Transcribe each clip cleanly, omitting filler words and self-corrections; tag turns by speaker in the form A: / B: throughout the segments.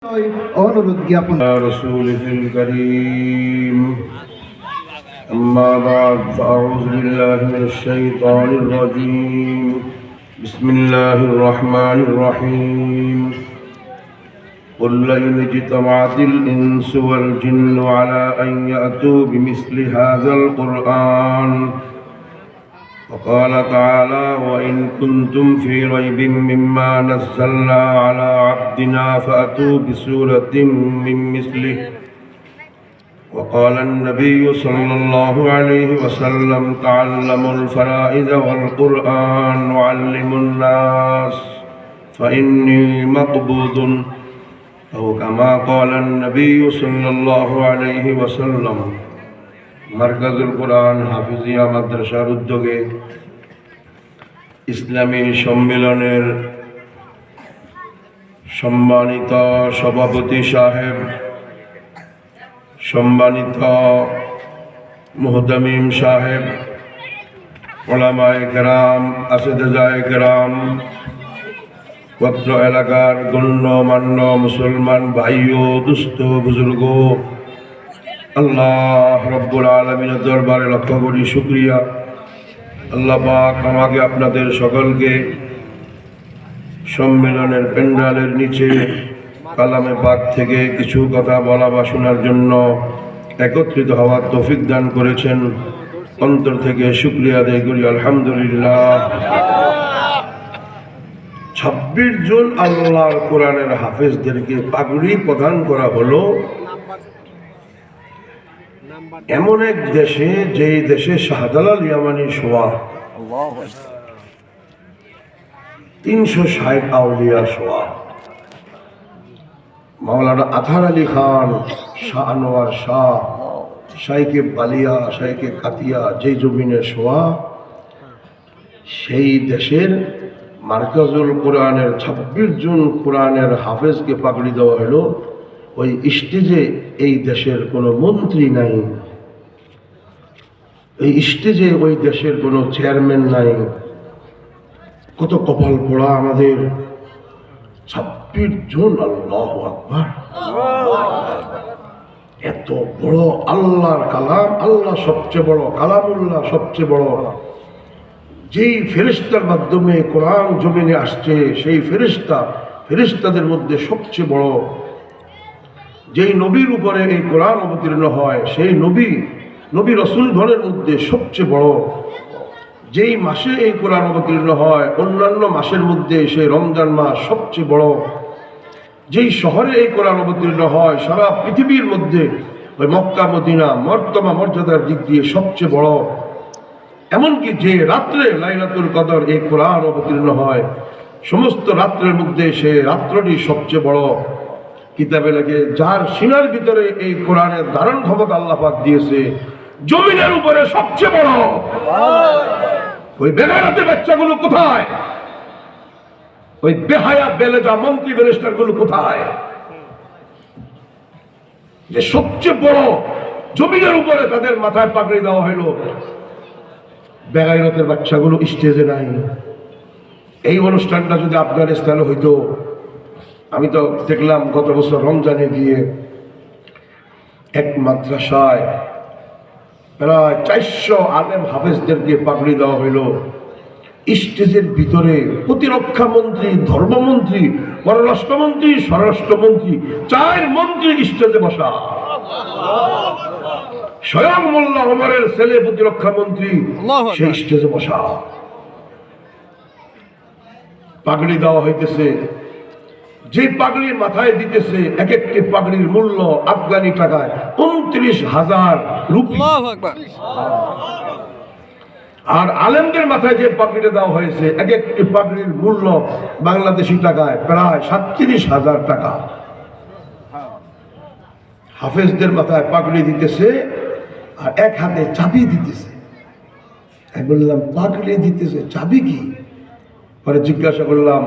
A: অনুরোধ জ্ঞাপন
B: رسوله الكريم أما بعد فأعوذ بالله من الشيطان الرجيم بسم الله الرحمن الرحيم قل لئن اجتمعت الإنس والجن على أن يأتوا بمثل هذا القرآن وقال تعالى وإن كنتم في ريب مما نزلنا على عبدنا فأتوا بسورة من مثله وقال النبي صلى الله عليه وسلم تعلموا الفرائض والقرآن وعلموا الناس فإني مقبوض أو كما قال النبي صلى الله عليه وسلم মার্কাজুল কোরআন হাফিজিয়া মাদ্রাসার উদ্যোগে ইসলামী সম্মেলনের সম্মানিত সভাপতি সাহেব, সম্মানিত মুহতামিম সাহেব, উলামায়ে কেরাম, আসেদায়ে কেরাম, পত্র এলাকার গণ্যমান্য মুসলমান ভাইও, দুস্থ বুজুর্গ, আল্লাহ রব্বুল আলামিনের দরবারে লক্ষ কোটি শুকরিয়া। আল্লাহ পাক আমাকে আপনাদের সকলকে সম্মেলনের প্যান্ডালের নিচে কালামে পাক থেকে কিছু কথা বলা বা শোনার জন্য একত্রিত হওয়ার তৌফিক দান করেছেন। অন্তর থেকে শুকরিয়া আদায় করি, আলহামদুলিল্লাহ। 26 জন আল্লাহর কোরআনের হাফেজদেরকে পাগড়ি প্রদান করা হলো এমন এক দেশে, যেই দেশে শাহজালাল ইয়ামানি সোয়া 360 আউলিয়া সোয়া, মাওলানা আথার আলী খান, শাহ আনোয়ার শাহ, শাইকে বালিয়া, শাইকে কাতিয়া, যেই জমিনে সোয়া, সেই দেশের মার্কাজুল কোরআনের 26 জন কোরআনের হাফেজকে পাগড়ি দেওয়া হলো। ওই স্টেজে এই দেশের কোনো মন্ত্রী নাই, এই স্টেজে ওই দেশের কোনো চেয়ারম্যান নাই। কত কপাল পোড়া আমাদের! 26 জন, আল্লাহু আকবার! এত বড় আল্লাহর কালাম, আল্লাহ সবচেয়ে বড়, কালামুল্লাহ সবচেয়ে বড়। যেই ফেরেশতার মাধ্যমে কোরআন জমিনে আসছে, সেই ফেরেশতাদের মধ্যে সবচেয়ে বড়। যেই নবীর উপরে এই কোরআন অবতীর্ণ হয়, সেই নবী রসুলগণের মধ্যে সবচেয়ে বড়। যেই মাসে এই কোরআন অবতীর্ণ হয়, অন্যান্য মাসের মধ্যে সেই রমজান মাস সবচেয়ে বড়। যেই শহরে এই কোরআন অবতীর্ণ হয়, সারা পৃথিবীর মধ্যে ওই মক্কা মদিনা মর্তবা মর্যাদার দিক দিয়ে সবচেয়ে বড়। এমনকি যে রাত্রে লাইলাতুল কদর এই কোরআন অবতীর্ণ হয়, সমস্ত রাত্রের মধ্যে সে রাত্রটি সবচেয়ে বড়। কিতাবে লাগে যার সিনার ভিতরে এই কোরআনের ধারণ ক্ষমতা আল্লাহ পাক দিয়েছে, জমিনের উপরে সবচেয়ে বড়। ওই বেগানাতে বাচ্চাগুলো কোথায়? ওই বেহায়া বেলেজা মন্ত্রী ব্যারিস্টার গুলো কোথায়? যে সবচেয়ে বড় জমিনের উপরে তাদের মাথায় পাগড়ি দেওয়া হইল, বেগাইরতের বাচ্চাগুলো স্টেজে নাই। এই অনুষ্ঠানটা যদি আফগানিস্তানে হইতো, আমি তো দেখলাম গত বছর রমজানে গিয়ে এক মাদ্রাসায় প্রায় 400 আলেম হাফেজদেরকে পাগড়ি দেওয়া হইল। স্টেজের ভিতরে প্রতিরক্ষা মন্ত্রী, ধর্মমন্ত্রী, পররাষ্ট্রমন্ত্রী, স্বরাষ্ট্রমন্ত্রী, 4 মন্ত্রী স্টেজে বসা। স্বয়ং মোল্লা ওমরের ছেলে প্রতিরক্ষা মন্ত্রী সেই স্টেজে বসা। পাগড়ি দেওয়া হইতেছে। যে পাগড়ির মাথায় দিতেছে, এক একটি পাগড়ির মূল্য আফগানি টাকায় 29,000 রুপি। আর আলেমদের মাথায় যে পাগড়িটা দেওয়া হয়েছে, এক একটি পাগড়ির মূল্য বাংলাদেশি টাকায় প্রায় 37,000 টাকা। হাফেজদের মাথায় পাগড়ি দিতেছে আর এক হাতে চাবি দিতেছে। আমি বললাম, পাগড়ি দিতেছে, চাবি কি? পরে জিজ্ঞাসা করলাম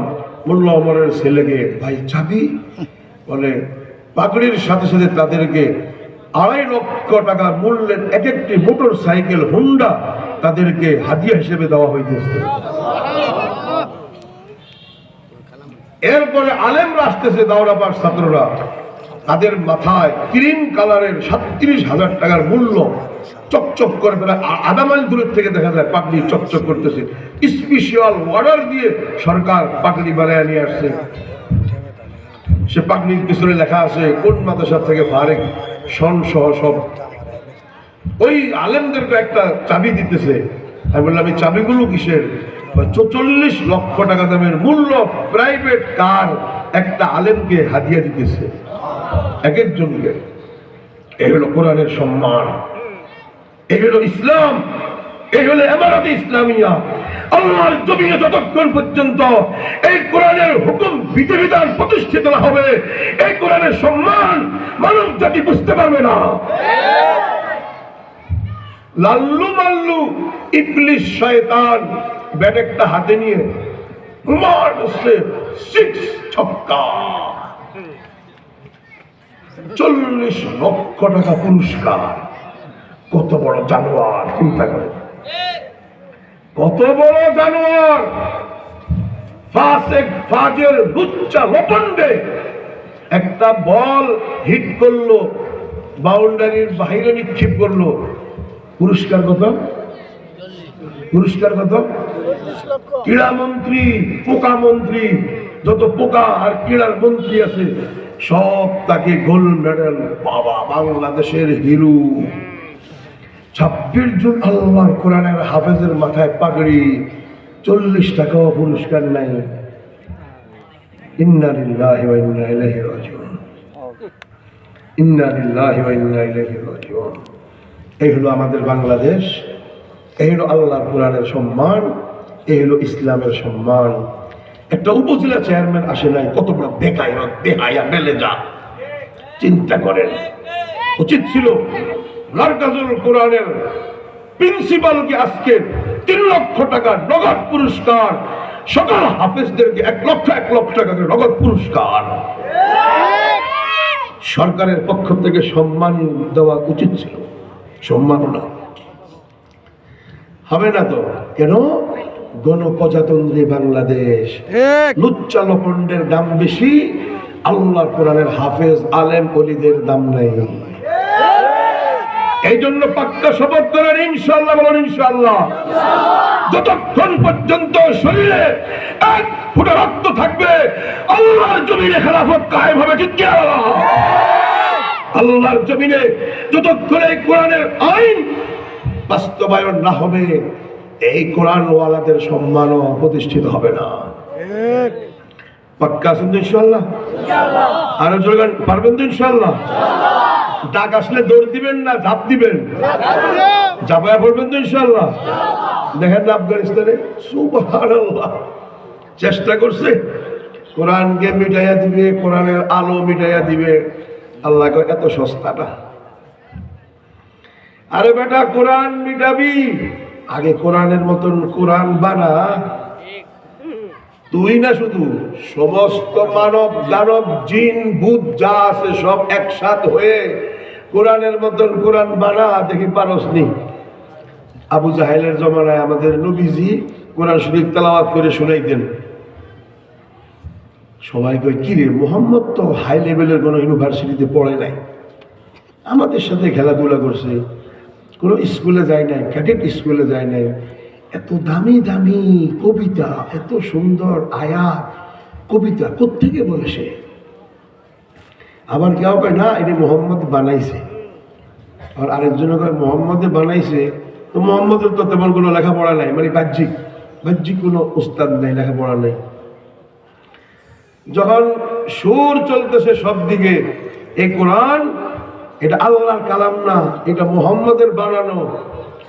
B: মোল্লা ওমরের ছেলেকে, ভাই চাবি? বলে পাগড়ির সাথে সাথে তাদেরকে 2.5 লক্ষ টাকা মূল্যের এক একটি মোটর সাইকেল হুন্ডা তাদেরকে হাদিয়া হিসেবে দেওয়া হইতেছে। এরপরে আলেমরা আসতেছে, দাওরাপাড় ছাত্ররা, তাদের মাথায় ক্রিম কালারের 37,000 টাকার মূল্য, চকচক করে প্রায় আধা মাইল দূরের থেকে দেখা যায় পাগড়ি চকচক করতেছে। স্পেশাল অর্ডার দিয়ে সরকার পাগড়ি বানায় নিয়ে আসছে। সে পাগড়ির পিছনে লেখা আছে কোন মাদ্রাসা থেকে ফারেক, সন সহ সব। ওই আলেমদেরকে একটা চাবি দিতেছে। আমি বললাম এই চাবিগুলো কিসের? 44 লক্ষ টাকা দামের মূল্য প্রাইভেট কার একটা আলেমকে হাদিয়া দিতেছে এক একজনকে। এই হলো কোরআনের সম্মান, এই হলো ইসলাম, এই হলো ইমারত ইসলামিয়া। আল্লাহর জমিনে যতক্ষণ পর্যন্ত এই কোরআনের হুকুম বিধিবিধান প্রতিষ্ঠিত না হবে, এই কোরআনের সম্মান মানব জাতি বুঝতে পারবে না। লাল্লু মাল্লু ইবলিস শয়তান ব্যাট একটা হাতে নিয়ে মারছে 6 ছক্কা, 40 লক্ষ টাকা পুরস্কার। কত বড় জানোয়ার, চিন্তা করে, কত বড় জানোয়ার। ফাসেক ফাজের লুচ্চা লোপন্ডে একটা বল হিট করলো, বাউন্ডারির বাইরে নিক্ষেপ করলো, পুরস্কার কত? পুরস্কার কত? ক্রীড়া মন্ত্রী, পোকা মন্ত্রী, যত পোকা আর ক্রীড়ার মন্ত্রী আছে সব তাকে গোল্ড মেডেল। বাবা, বাংলাদেশের হিরো। 26 জন আল্লাহর কোরআনের হাফেজের মাথায় পাগড়ি, 40 টাকাও পুরস্কার নাই। ইন্না লিল্লাহি ওয়া ইন্না ইলাইহি রাজিউন, ইন্না লিল্লাহি ওয়া ইন্না ইলাইহি রাজিউন। এই হলো আমাদের বাংলাদেশ, এই হলো আল্লাহর কোরআনের সম্মান, এই হলো ইসলামের সম্মান। একটা উপজেলা চেয়ারম্যান আসে নাই, কত বড় বেহায়া বেলেজা। চিন্তা করেন, উচিত ছিল মারকাজুল কোরআনের প্রিন্সিপালকে আজকে 3 লক্ষ টাকা নগদ পুরস্কার, সকল হাফেজদেরকে 1 লক্ষ টাকা করে নগদ পুরস্কার সরকারের পক্ষ থেকে সম্মান দেওয়া উচিত ছিল। সম্মাননা হবে না তো কেন? গণপ্রজাতন্ত্রী বাংলাদেশ, লুচ্চা লপন্ডের দাম বেশি, আল্লাহর কোরআনের হাফেজ আলেম ওলিদের দাম নাই। এই জন্য পাক্কা শপথ করেন ইনশাআল্লাহ, বলেন ইনশাআল্লাহ। যতক্ষণ পর্যন্ত শরীরে 1 ফোঁটা রক্ত থাকবে আল্লাহর জমিনে খেলাফত কায়েম হবে। ঠিক কি? আল্লাহর জমিনে যতক্ষণ এই কোরআনের আইন বাস্তবায়ন না হবে, এই কোরআনওয়ালাদের সম্মানও প্রতিষ্ঠিত হবে না। পাক্কা আছেন তো ইনশাআল্লাহ? আরো জোরে পারবেন তো ইনশাআল্লাহ? ডাক আসলে দৌড় দিবেন না ঝাঁপ দিবেন? ঝাঁপায়া পড়বেন তো ইনশাআল্লাহ? দেখেন না আফগানিস্তানে সুবহানাল্লাহ চেষ্টা করছে কোরআনকে মিটাইয়া দিবে, কোরআনের আলো মিটাইয়া দিবে। আল্লাহ এত সস্তা না। আরে বেটা, কোরআন মিটাবি, আগে কোরআনের মতন কোরআন বানা। তুই না, শুধু সমস্ত মানব দানব জিন ভূত যা আছে সব একসাথ হয়ে কোরআনের মতন কোরআন বানা। দেখি পারস নি? আবু জাহেলের জমানায় আমাদের নবীজি কোরআন শরীফ তেলাওয়াত করে শুনাইতেন। সবাই কয় কি রে, মোহাম্মদ তো হাই লেভেলের কোনো ইউনিভার্সিটিতে পড়ে নাই, আমাদের সাথে খেলাধুলা করছে, কোনো স্কুলে যায় নাই, ক্যাডেট স্কুলে যায় নাই, এত দামি দামি কবিতা, এত সুন্দর আয়াত কবিতা কোত্থেকে বলে সে? আবার কেউ কয় না এটি মোহাম্মদ বানাইছে, আর আরেকজনে কয় মোহাম্মদে বানাইছে, তো মোহাম্মদের তো তেমন কোনো লেখাপড়া নাই, মানে বাহ্যিক কোনো উস্তাদ নাই, লেখাপড়া নাই। যখন সুর চলতেছে সব দিকে, এই কোরআন এটা আল্লাহর কালাম না, এটা মুহাম্মদের বানানো।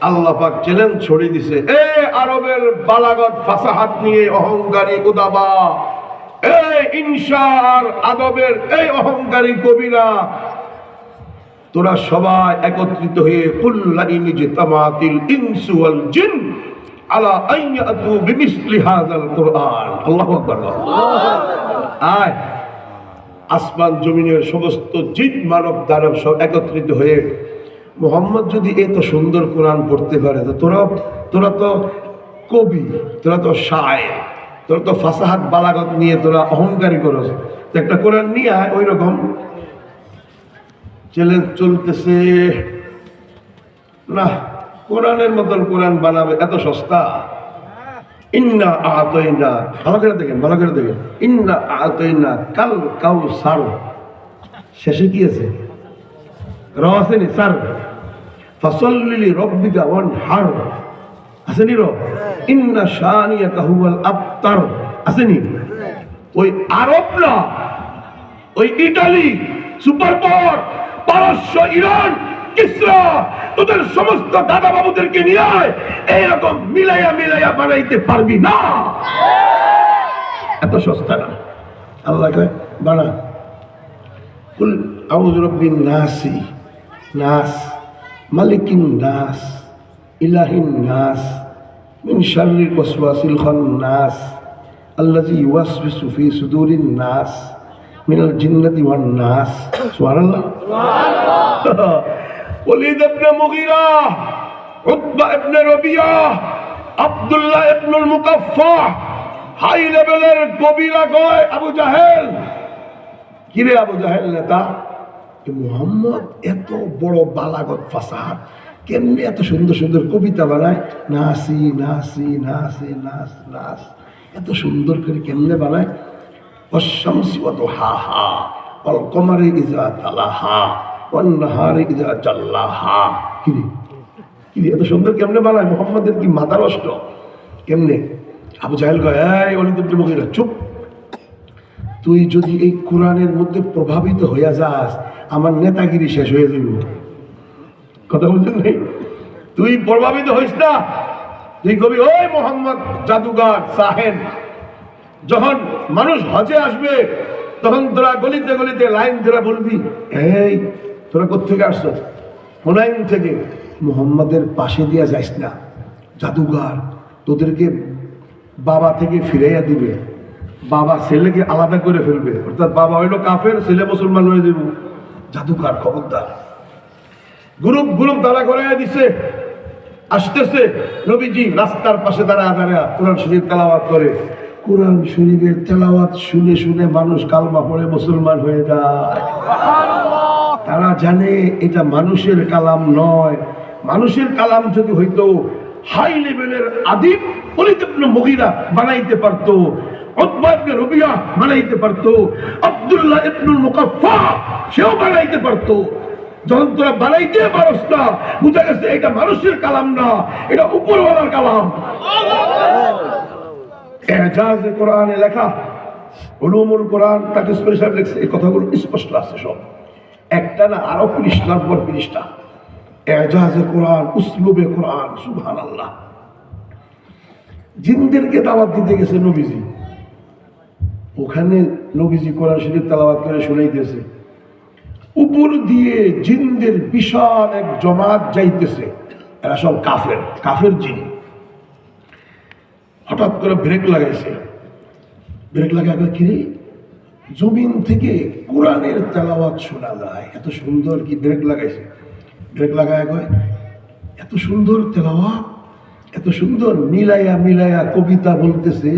B: আল্লাহ পাক চ্যালেঞ্জ ছড়িয়ে দিছে, এ আরবের বালাগত ফাসাহাত নিয়ে অহংকারী উদাবা, এই ইনশা আর আদবের এই অহংকারী কবিরা, তোরা সবাই একত্রিত হয়ে কুল্লা ইনজতামাতিল ইনসু ওয়াল জিন আলা আইয়াতু বিমিসলি হাযাল কুরআন। আল্লাহু আকবার। আয় আসমান জমিনের সমস্ত জিন মানব দানব সব একত্রিত হয়ে, মুহাম্মদ যদি এত সুন্দর কোরআন পড়তে পারে, তো তোরা তো কবি, তোরা তো শায়ের, তোরা তো ফাসাহাত বালাগত নিয়ে তোরা অহংকারী করস, তো একটা কোরআন নিয়ে আয় ওই রকম চ্যালেঞ্জ চলতেছে। না, কোরআনের মতন কোরআন বানাবে এত সস্তা? ইন্না আতাইনা, ভালো করে দেখেন, ভালো করে দেখেন, ইন্না আতাইনা কাল কাউসার, শেষে কি আছে? র আসেনি সার, ফাসাল্লি রাব্বিকা ওয়ানহার আসেনি? র ইন্না শানিয়াকা হুয়াল আবতার আসেনি? ওই আরব না, ওই ইটালি সুপার পাওয়ার, পারস্য, ইরান, কিসরা, তোদের সমস্ত দাদা বাবুদেরকে নিয়ে আয়, এইরকম মিলাইয়া মিলাইয়া বানাইতে পারবি না। এত সস্তা না। আল্লাহ কয় বানা। কুল আউযু বিরাব্বিন নাসি, নাস, মালিকিন নাস, ইলাহিন নাস, মিন শাররিল ওয়াসওয়াসিল খান্নাস, আল্লাযী ইউওয়াসওয়িসু ফী সুদুরিন নাস, মিনাল জিন্নাতি ওয়ান নাস। সুবহানাল্লাহ, সুবহানাল্লাহ। Walid ibn Mughira, Utba ibn Rabia, Abdullah ibnul Muqaffa, high লেভেলের কবিরা কয় আবু জাহেল, কিরে আবু জাহেল নেতা, মুহাম্মদ এত বড় বালাগত ফাসাহাত, কেমনে এত সুন্দর সুন্দর কবিতা বানায়, নাসি নাসি নাসি নাস নাস, এত সুন্দর করে কেমনে বানায়? ওয়াশ-শামসি ওয়া দুহাহা ওয়াল কমারি ইযা তালাহা ওয়ান নাহারি ইযা জাল্লাহা। কিরে কিরে এত সুন্দর কেমনে বানায়? মুহাম্মদের কি মাথা নষ্ট? কেমনে? আবু জাহেল কয়, এই ওলীদ ইবনে মুগীরা চুপ, তুই যদি এই কোরআনের মধ্যে প্রভাবিত হইয়া যাস, আমার নেতাগিরি শেষ হয়ে যাইব। কথা বলছেন নেই? তুই প্রভাবিত হইস না, তুই কবি ওই মোহাম্মদ জাদুগার সাহেব। যখন মানুষ হজে আসবে তখন তোরা গলিতে গলিতে লাইন ধরে বলবি, এই তোরা কোত্থেকে আসছ? হুনাইন থেকে। মুহাম্মাদের পাশে দিয়া যাইস না, জাদুগার তোদেরকে বাবা থেকে ফিরাইয়া দিবে, বাবা ছেলেকে আলাদা করে ফেলবে, অর্থাৎ বাবা হইলো কাফের, ছেলে মুসলমান হয়ে দেব। জাদুকার খবরদার। গ্রুপ গ্রুপ দাঁড়া করাইয়া দিছে, আসতেছে নবীজি রাস্তার পাশে দাঁড়ায় দাঁড়ায় কোরআন শরীফ তেলাওয়াত করে। কোরআন শরীফের তেলাওয়াত শুনে শুনে মানুষ কালমা পড়ে মুসলমান হয়ে যায়। তারা জানে এটা মানুষের কালাম নয়। মানুষের কালাম যদি হইতো হাই লেভেলের আদিব ওলীদ ইবনে মুগীরা বানাইতে পারতো, উতবা ইবনে রবিয়া বানাইতে পারতো, আব্দুল্লাহ ইবনুল মুকাফফা সেও বানাইতে পারতো। যখন তোরা বানাইতে পারস না, বুঝা গেছে এটা মানুষের কালাম না, এটা উপরওয়ালার কালাম। এজাজে কোরআনে লেখা, উলুমুল কোরআন তাকে স্পেশাল লেখছে, এই কথাগুলো স্পষ্ট আছে সব, একটা না আরো পৃষ্ঠার পর পৃষ্ঠা। এজাজে কোরআন, উসলুবে কোরআন, সুবহানাল্লাহ। জিনদেরকে দাওয়াত দিতে গেছে নবীজি, ওখানে নবীজি কোরআন শরীফ তেলাওয়াত করে শুনাইতেছে, উপর দিয়ে জিনদের বিশাল এক জমাত যাইতেছে, এরা সব কাফের, কাফের জিন। হঠাৎ করে ব্রেক লাগাইছে, ব্রেক লাগাবে কি জমিন থেকে কোরআনের তেলাওয়াত শোনা যায়, এত সুন্দর। কি ব্রেক লাগাইছে? ব্রেক লাগায় কয় এত সুন্দর তেলাওয়াত, এত সুন্দর মিলাইয়া মিলাইয়া কবিতা বলতেছে,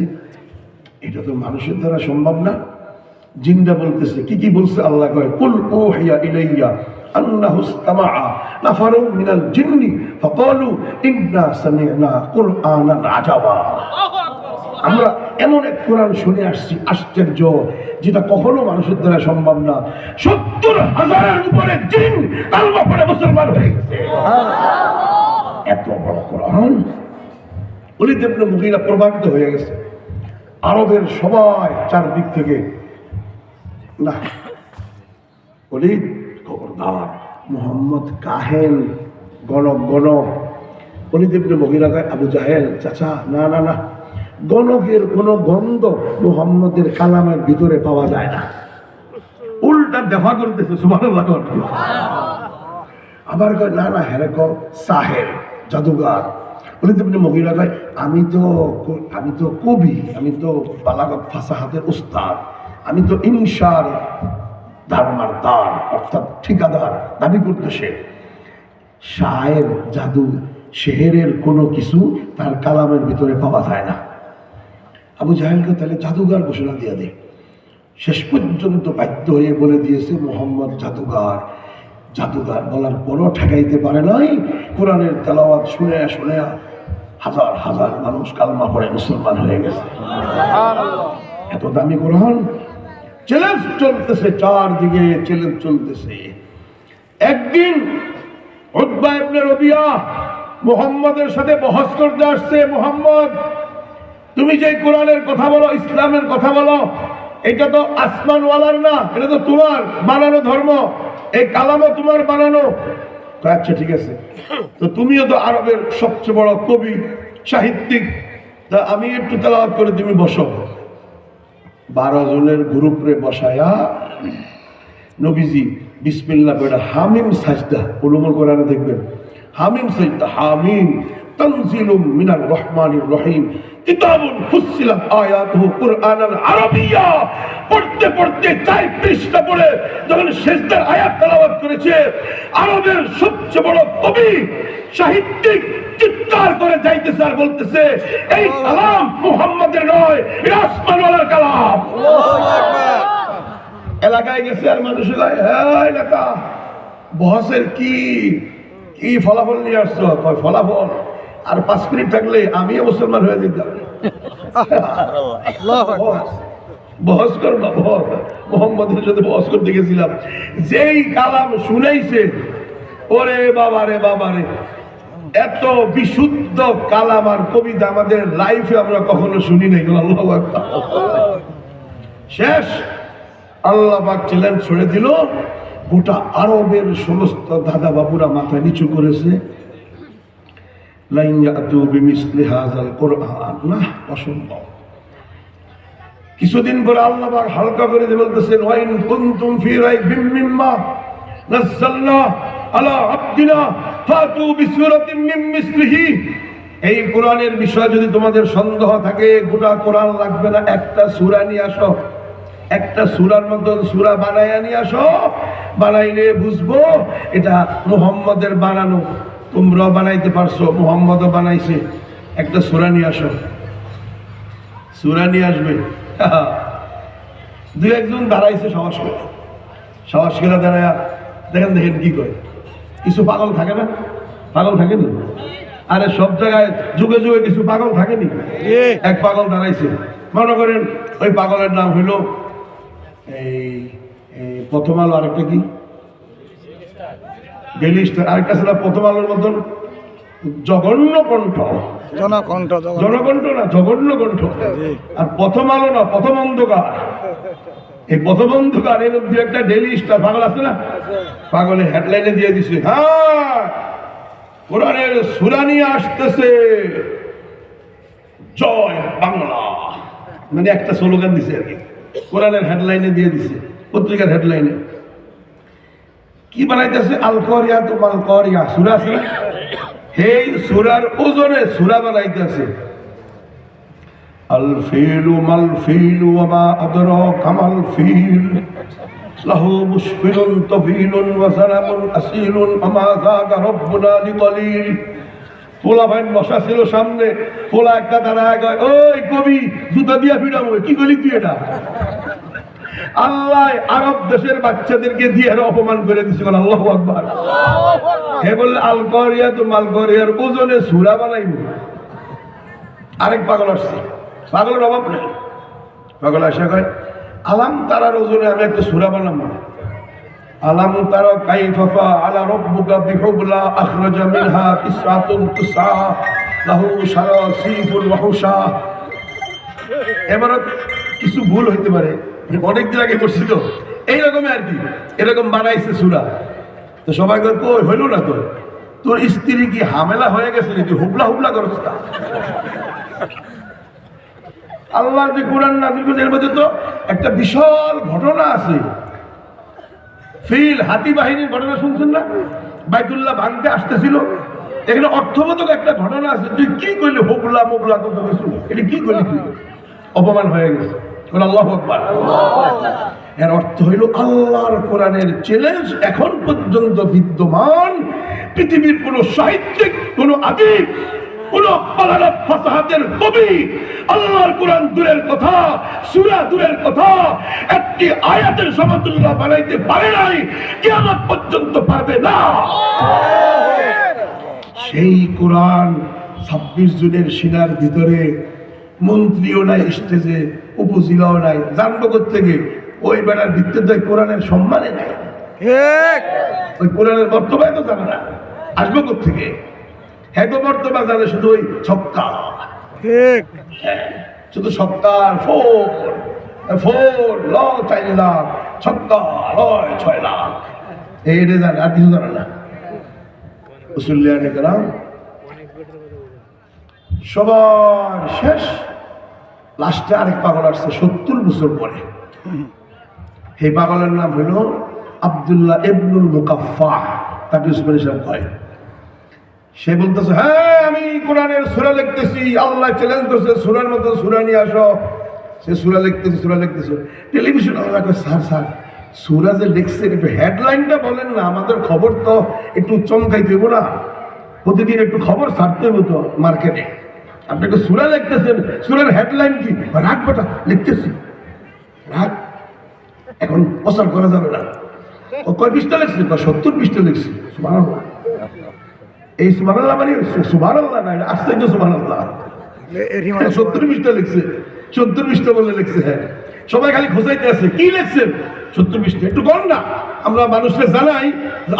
B: এটা তো মানুষের দ্বারা সম্ভব না। জিন্দা বলতেছে, কি কি বলছে? আল্লাহ কয় কুল উহিয়া ইলাইয়া আন্নাহু ইসতামাআ নাফারুম মিনাল জিন্নি ফাকালু ইন্না সামি'না কুরআনান আজাবা। আমরা এমন এক কোরআন শুনে আসছি আশ্চর্য, যেটা কখনো মানুষের দ্বারা সম্ভব না। ৭০,০০০-এর উপরে জিন কালমা পড়ে মুসলমান হয়ে গেছে। এত বড় কোরআন। ওলীদ ইবনে মুগীরা প্রভাবিত হয়ে গেছে। আরবের সবাই চারদিক থেকে, না ওলীদ খবরদার, মুহাম্মদ কাহেন, গণক গণক। ওলীদ ইবনে মুগীরা কয় আবু জাহেল, চাচা না না না, গণকের কোন গন্ধ মুহাম্মদের কালামের ভিতরে পাওয়া যায় না। উল্টা দেখা করতেছে, সুবহানাল্লাহ। আবার কয় না না, হ্যাঁ কর সাহের, জাদুগার। ওলীদ ইবনে মুগীরা কয় আমি তো কবি, আমি তো বালাগত ফাসাহাতের উস্তাদ, আমি তো ইনশার দারমারদার, অর্থাৎ ঠিকাদার দাবি করতেছে। শায়ের, জাদু, শেহেরের কোনো কিছু তার কালামের ভিতরে পাওয়া যায় না। আবু জাহেলকে তাহলে জাদুঘর ঘোষণা দিয়ে দেয়। শেষ পর্যন্ত বাধ্য হয়ে বলে দিয়েছে মোহাম্মদ জাদুঘর। জাদুঘর বলার পরও ঠেকাইতে পারে নাই। কোরআনের তেলাওয়াত শুনে শুনে হাজার হাজার মানুষ কালমা পড়ে মুসলমান হয়ে গেছে। এত দামি কোরআন। চ্যালেঞ্জ চলতেছে, চারদিকে চ্যালেঞ্জ চলতেছে। একদিন উতবা ইবনে রবিয়া মুহাম্মদের সাথে বহস করতে আসছে। মুহাম্মদ, তুমি যে কোরআনের কথা বলো, ইসলামের কথা বলো, এটা তো আসমানওয়ালার না, এটা তো তোমার বানানো ধর্ম, এই কালামও তোমার বানানো। আচ্ছা ঠিক আছে, তো তুমিও তো আরবের সবচেয়ে বড় কবি সাহিত্যিক, তা আমি একটু তেলাওয়াত করে তুমি বসো। 12 জনের গ্রুপরে বসায়া নবীজি বিসমিল্লাহ বলে হামিম সাজদা, উলুমুল কোরআনে দেখবেন হামিম সাজদা, হামিম তানজিলুম মিনার রহমানির রহিম কিতাবুন ফুসসিলাত আয়াতুহু কুরআনান আরাবিয়্যা। পড়তে পড়তে 4 পৃষ্ঠা পড়ে যখন সিজদার আয়াত তেলাওয়াত করেছে, আরবের সবচেয়ে বড় কবি সাহিত্যিক চিৎকার করে যাইতেছে আর বলতেছে, এই কালাম মুহাম্মাদের নয়, এটা আসমানওয়ালার কালাম। আল্লাহু আকবার। এলাকায় গেছে আর মানুষ হ্যাঁ এলাকা বহসের কি কি ফলাফল নিয়ে আসছো? কয় ফলাফল আর 5 মিনিট থাকলে আমিও মুসলমান হয়ে যেতাম। বহস করবা, মোহাম্মদের সাথে বহস করতে গেছিলাম, যেই কালাম শুনাইছে, ওরে বাবারে বাবারে, এত বিশুদ্ধ কালাম আর কবিতা আমাদের লাইফে আমরা কখনো শুনি নাই। আল্লাহু আকবার। শেষ আল্লাহ পাক চ্যালেঞ্জ ছড়ে দিল। গোটা আরবের সমস্ত দাদা বাবুরা মাথা নিচু করেছে। লাইন ইয়াতু বিমিসলি হাযাল কুরআন, না অসম্ভব। কিছুদিন পরে আল্লাহ পাক হালকা করে দিয়ে বলতেছেন, ওয়া ইন কুনতুম ফি রাইবিম মিম্মা নাযালনা আলা আবদিনা ফাতু বিসূরাতিন মিন মিসলিহি। এই কোরআনের বিষয়ে যদি তোমাদের সন্দেহ থাকে, গোটা কোরআন লাগবে না, একটা সূরা নিয়ে আসো, একটা সূরার মতন সূরা বানাইয়া নিয়ে আসো, বানাইলে বুঝবো এটা মুহাম্মদের বানানো। তোমরাও বানাইতে পারছো, মুহাম্মদও বানাইছে, একটা সূরা নিয়ে আসো। সূরা নিয়ে আসবে। 2-1 দাঁড়াইছে সাহস করে, সাহস করে দাঁড়ায়া দেখেন কি করে। কিছু পাগল থাকে না? পাগল থাকেনি? আরে সব জায়গায় যুগে যুগে কিছু পাগল থাকেনি? এক পাগল দাঁড়াইছে, মনে করেন ওই পাগলের নাম হইল এই প্রথম আলো, আরেকটা কি ডেইলি স্টার, আরেকটা ছিল প্রথম আলোর মতন জঘন্য কণ্ঠ, জনকণ্ঠ না, জঘন্য কণ্ঠ। আর প্রথম আলো না, প্রথম অন্ধকার। এই প্রথম অন্ধকার এর মধ্যে একটা ডেইলি স্টার পাগল আছে না, পাগলের হেডলাইনে দিয়ে দিছে, হ্যাঁ কোরআনের সূরা নিয়ে আসতেছে, জয় বাংলা, মানে একটা স্লোগান দিছে আর কি, কোরআনের হেডলাইনে দিয়ে দিছে, পত্রিকার হেডলাইনে। কি বানাইতেছে? আল করিয়া তো মাল করিয়া সূরা আছে না, এই সূরার ওজনে সূরা বানাইতেছে। আল ফিলু মাল ফিলু ওয়া মা আদরাকা মাল ফিল লাহু মুশফিলুন তাফিলুন ওয়া সালামুন আসিলুন আমা যাকা রাব্বুনা লিকালিল। পোলা ভাই বসা ছিল সামনে, পোলা একটা দাঁড়ায় কয়, ওই কবি জুতা দিয়া ফিরাবো, কি করলি তুই এটা? আল্লাহ আরব দেশের বাচ্চাদেরকে দিয়ে অপমান করে দিচ্ছে। আল্লাহু আকবার। হে বললে আল করিয়া তো মাল করিয়ার ওজনে সূরা বানাইব। আরেক পাগল আসছে, পাগলের অভাব নেই। পাগল আসা কয়, আলাম তারার ওজনে আমি একটা সূরা বানাবো। আলাম তারা কাইফা ফাআলা রাব্বুকা বিহুবলা আখরাজা মিনহা তিসআতুন তিসআ লাহু শারাসিফুল ওয়া হুশা। এবারে কিছু ভুল হইতে পারে, অনেকদিন আগে করছি তো, এইরকমই আর কি, এরকম বানাইছে সূরা। তো সবাই কয়, কই হইল না তোর, তোর স্ত্রী কি হামেলা হয়ে গেছে নাকি, হুবলা হুবলা করছ? আল্লাহ যে কোরআন নাযিল করেছে এর মধ্যে তো একটা বিশাল ঘটনা আছে। ফিল হাতি বাহিনীর ঘটনা শুনছেন না? বাইতুল্লাহ ভাঙতে আসতেছিল, এখানে অর্থবোধক একটা ঘটনা আছে। তুই কি করলি হুবলা মুবলা কত কিছু, এটা কি করলি তুই? অপমান হয়ে গেছে। আল্লাহু আকবার। এর অর্থ হইল আল্লাহর কোরআনের চ্যালেঞ্জ এখন পর্যন্ত বিদ্যমান। পৃথিবীর কোন সাহিত্যিক, কোন আদিব কোন বালাগাত ফাসাহাতের কবি আল্লাহর কোরআন দূরের কথা, সূরা দূরের কথা, একটি আয়াতের সমতুল্য বানাইতে পারে নাই, কিয়ামত পর্যন্ত পারবে না। সেই কোরআন 26 জুনের সিনার ভিতরে মন্ত্রীও নাই, স্টেজে উপজেলাও নাই, জানবো থেকে ওই বেড়ার ভিত্তিতে কোরআনের সম্মানে নাই, ওই কোরআনের বর্তমানে তো জানে না, আসবো থেকে হ্যাঁ তো বর্তমান জানে শুধু ওই ছক্কা, শুধু ছক্কার ফোর ল 4 লাখ, ছক্কা লয় 6 লাখ, এই জানে, আর কিছু জানে না। মুসল্লিয়ানে কেরাম সবার শেষ, লাস্টে আরেক পাগল আসছে 70 বছর পরে। এই পাগলের নাম হইল আব্দুল্লাহ ইবনুল মুকাফফা, তাকে উসমানী সাহেব কয়। সে বলতেছে, হ্যাঁ আমি কোরআনের সূরা লিখতেছি, আল্লাহ চ্যালেঞ্জ করছে সূরার মতো সূরা নিয়ে আসো। সে সূরা লিখতেছে। টেলিভিশন আল্লাহ কয়, স্যার সূরা যে লিখছেন একটু হেডলাইনটা বলেন না, আমাদের খবর তো একটু চমকাই দেব না, প্রতিদিন একটু খবর ছাড়তে হতো মার্কেটে। আপনি একটু সূরা লিখতেছেন, সূরার হেডলাইন কি? রাখ বেটা, লিখতেছি, রাখ, এখন প্রচার করা যাবে না। ও কয় পৃষ্ঠা লিখছি? 70 পৃষ্ঠা লিখছি। সুবহানাল্লাহ। এই সুবহানাল্লাহ মানে সুবহানাল্লাহ না, আশ্চর্য সুবহানাল্লাহ। 70 পৃষ্ঠা লিখছে, 70 পৃষ্ঠা বলে লিখছে। হ্যাঁ, সবাই খালি খোঁজাইতে আছে কি লিখছেন, 70 পৃষ্ঠা। একটু কম না, আমরা মানুষকে জানাই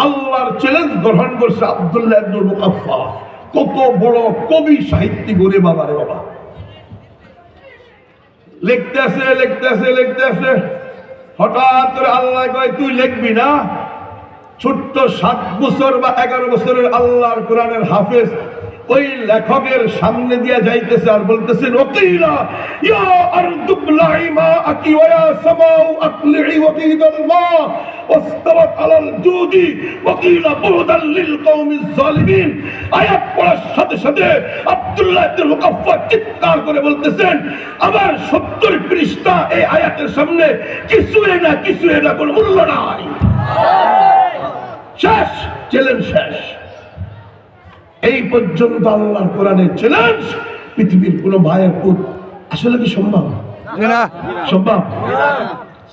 B: আল্লাহর চ্যালেঞ্জ গ্রহণ করছে আব্দুল্লাহ ইবনুল মুকাফফা। কত বড় কবি সাহিত্যিক ওরে বাবা রে বাবা। লিখতে আছে, হঠাৎ করে আল্লাহ কয়, তুই লিখবি না? ছোট্ট 7 বছর বা 11 বছরের আল্লাহর কোরআনের হাফেজ ওই লেখকের সামনে দিয়ে যাইতেছে আর বলতেছেন, ওকিলা ইয়া আরদু বলাই মা আকি ওয়া ইয়া সামাউ আকলি'i ওয়া কিদাল মা ওয়াস্তাওয়াত আলাল জুদি ওকিলা বুদাল লিল কওমিজ জালিমিন। আয়াত পড়ার সাথে সাথে আব্দুল্লাহ ইবনে মুকাফফা চিৎকার করে বলতেছেন, আমার 70 পৃষ্ঠা এই আয়াতের সামনে কিছুই না, কোনো মূল্য নাই। শেষ, চ্যালেঞ্জ শেষ। এই পর্যন্ত আল্লাহর কোরআনের চ্যালেঞ্জ পৃথিবীর কোন ভাইয়ের পুত আসলে কি সম্ভব? সম্ভব?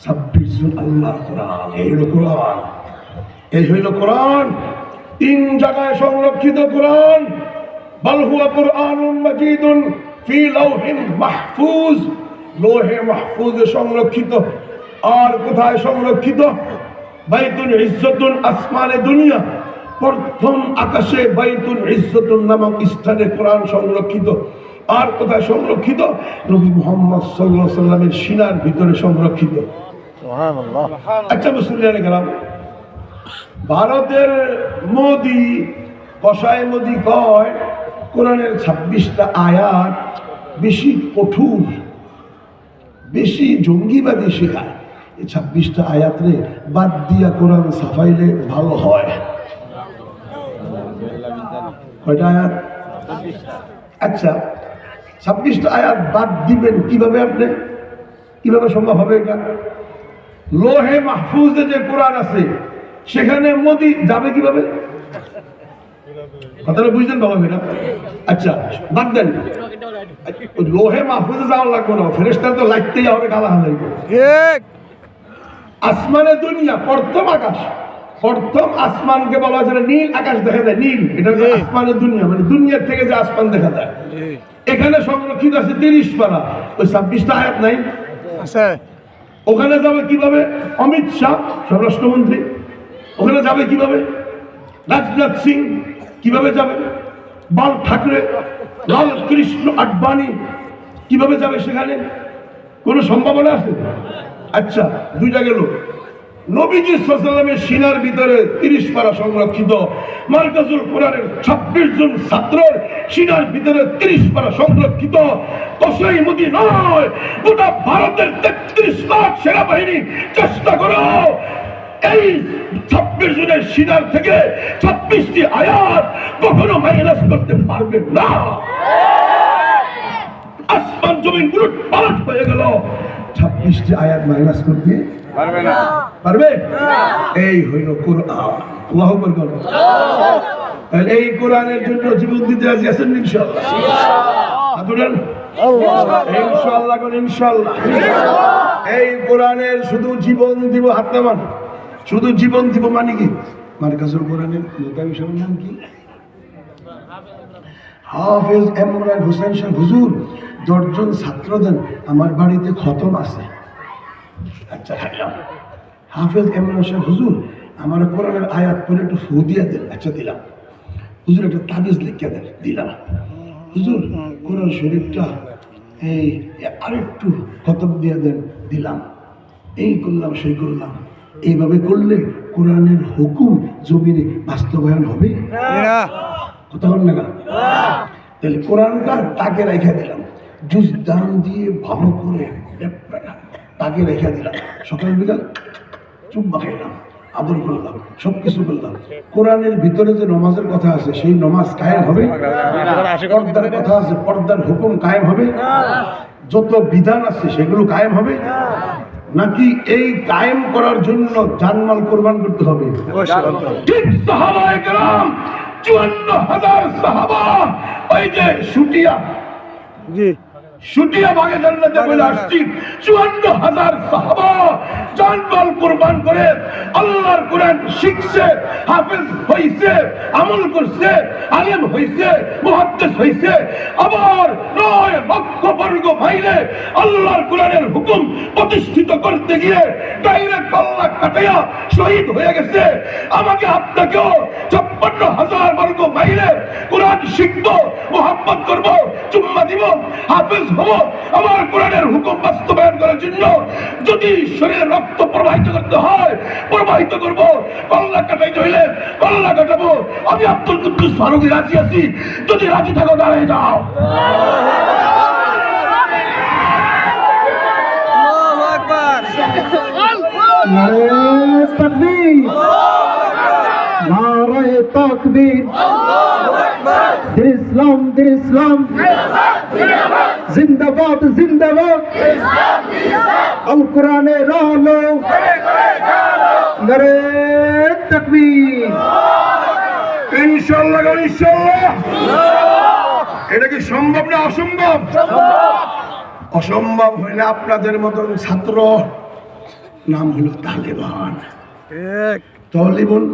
B: 26 জন আল্লাহর কোরআন, এই হইল কোরআন। 3 জায়গায় সংরক্ষিত কোরআন। বাল হুয়া কুরআনুম মাজিদুন ফি লাওহিন মাহফুজ, লৌহে মাহফুজে সংরক্ষিত। আর কোথায় সংরক্ষিত? বাইতুল ইজ্জতুন, আসমানে দুনিয়া, প্রথম আকাশে বাইতুল ইজ্জতুন নামক স্থানে কোরআন সংরক্ষিত। আর কোথায় সংরক্ষিত? নবী মুহাম্মদ সাল্লাল্লাহু আলাইহি ওয়াসাল্লামের সিনার ভিতরে সংরক্ষিত। সুবহানাল্লাহ। আচ্ছা মুসলিয়ানে গেলাম, ভারতের মোদি, কসাই মোদি কয় কোরআনের 26টা আয়াত বেশি কঠোর, বেশি জঙ্গিবাদী শেখায়। এই 26টা আয়াতরে বাদ দিয়া কোরআন সাফাইলে ভালো হয়। কয়টা আয়াত? আচ্ছা, 26টা আয়াত বাদ দিবেন কিভাবে? আপনি কিভাবে সম্ভব হবে এটা? লোহে মাহফুজে যে কোরআন আছে সেখানে মোদি যাবে কিভাবে? কথাটা বুঝলেন বাবা মেয়েরা? আচ্ছা, বাদ দেন, লোহে মাহফুজে যাওয়া লাগবে না, ফেরেশতারা তো লাগতেই হবে, গালা হালাইবে। আসমানে দুনিয়া, প্রথম আকাশ, প্রথম আসমানকে বলা হয় নীল আকাশ দেখা যায়, নীল, এটা আসমানের দুনিয়া, মানে দুনিয়ার থেকে যে আসমান দেখা যায়। এখানে সংরক্ষিত আছে 30 পারা, ওই 26টা আয়াত নাই। ওখানে যাবে কিভাবে? অমিত শাহ স্বরাষ্ট্রমন্ত্রী ওখানে যাবে কিভাবে? রাজনাথ সিং কিভাবে যাবে? বাল ঠাকরে, লাল কৃষ্ণ আডবাণী কিভাবে যাবে সেখানে? কোনো সম্ভাবনা আছে? আচ্ছা, 2টা গেল। নবীজি সাল্লাল্লাহু আলাইহি ওয়াসাল্লামের সিনার ভিতরে 30 পারা সংরক্ষিত। মারকাজুল কোরআনের 26 জন ছাত্রের সিনার ভিতরে 30 পারা সংরক্ষিত। কসাই মোদি নয়, গোটা ভারতের 33 লাখ সেনাবাহিনী চেষ্টা করো এই 26 জনের সিনার থেকে 26টি আয়াত কখনো মাইনাস করতে পারবে না। আসমান জমিন উলট পালট হয়ে গেল, 26টি আয়াত মাইনাস করতে পারবে না। পারবে? এই হইল কোরআন। আল্লাহু আকবার। এই কোরআনের জন্য জীবন দিতে রাজি আছেন ইনশাআল্লাহ? ইনশাআল্লাহ কোন ইনশাআল্লাহ। এই কোরআনের শুধু জীবন দিব, হাত নামান। শুধু জীবন দিব মানে কি? মার্কাজুল কোরআনের মোতাবিক নাম কি? হাফেজ ইমরান হোসেন সাহেব হুজুর 10 জন ছাত্র দেন, আমার বাড়িতে খতম আছে। আচ্ছা হাফেজ ইমরান সাহেব হুজুর আমার কোরআনের আয়াত পড়ে একটু ফু দিয়ে দেন। আচ্ছা দিলাম। হুজুর একটা তাবিজ লিখে দেন, দিলাম। হুজুর কোরআন শরীফটা এই আরেকটু খতম দিয়ে দেন, দিলাম। এই করলাম সেই করলাম। এইভাবে করলে কোরআনের হুকুম জমিনে বাস্তবায়ন হবে কথা বল না? তাহলে কোরআনটা তাকে রেখে দিলাম, জুস দাম দিয়ে ভালো করে তাকে রেখে দিলাম। সকাল বিকাল চুম্মা খাইলাম, আদর করলাম, সবকিছু করলাম। কোরআনের ভিতরে যে নমাজের কথা আছে সেই নমাজ কায়েম হবে? পর্দার কথা আছে, পর্দার হুকুম কায়েম হবে? যত বিধান আছে সেগুলো কায়েম হবে? নাকি এই কায়েম করার জন্য জানমাল কোরবান করতে হবে? ঠিক সাহাবায়ে কেরাম 54,000 সাহাবা ওই যে সুটিয়া বাগে জান্নাতে বলে আসছি, 54,000 সাহাবা জানমাল কুরবান করে আল্লাহর কোরআন শিখছে, হাফেজ হইছে, আমল করছে, আলেম হইছে, মুহাদ্দিস হইছে। আবার 9 লক্ষ বর্গ মাইলে আল্লাহর কোরআনের হুকুম প্রতিষ্ঠিত করতে গিয়ে ডাইরেক্ট আল্লাহ কাটাইয়া শহীদ হয়ে গেছে। আমাকে আপনাকেও 56,000 বর্গ মাইলে কোরআন শিখবো, মুহাব্বত করবো, চুম্মা দিব, হাফেজ হবো, আমার কোরআনের হুকুম বাস্তবায়ন করার জন্য যদি শরীরে রক্ত প্রবাহিত করতে হয় প্রবাহিত করবো, কল্লা কাটাইতে হইলে কল্লা কাটাবো। আমি আব্দুল কুদ্দুস ফারুকী রাজি আছি, যদি রাজি থাকো দাঁড়িয়ে যাও।
A: নারে তাকবীর, নারে তাকবীর, দিন ইসলাম, দিন ইসলাম, জিন্দাবাদ, জিন্দাবাদ, আল কোরআনের আলো, নারে তাকবীর।
B: ইনশাআল্লাহ, ইনশাআল্লাহ। এটা কি সম্ভব না অসম্ভব? অসম্ভব হইলে আপনাদের মতন ছাত্র, নাম হলো তালেবান। তলিবুন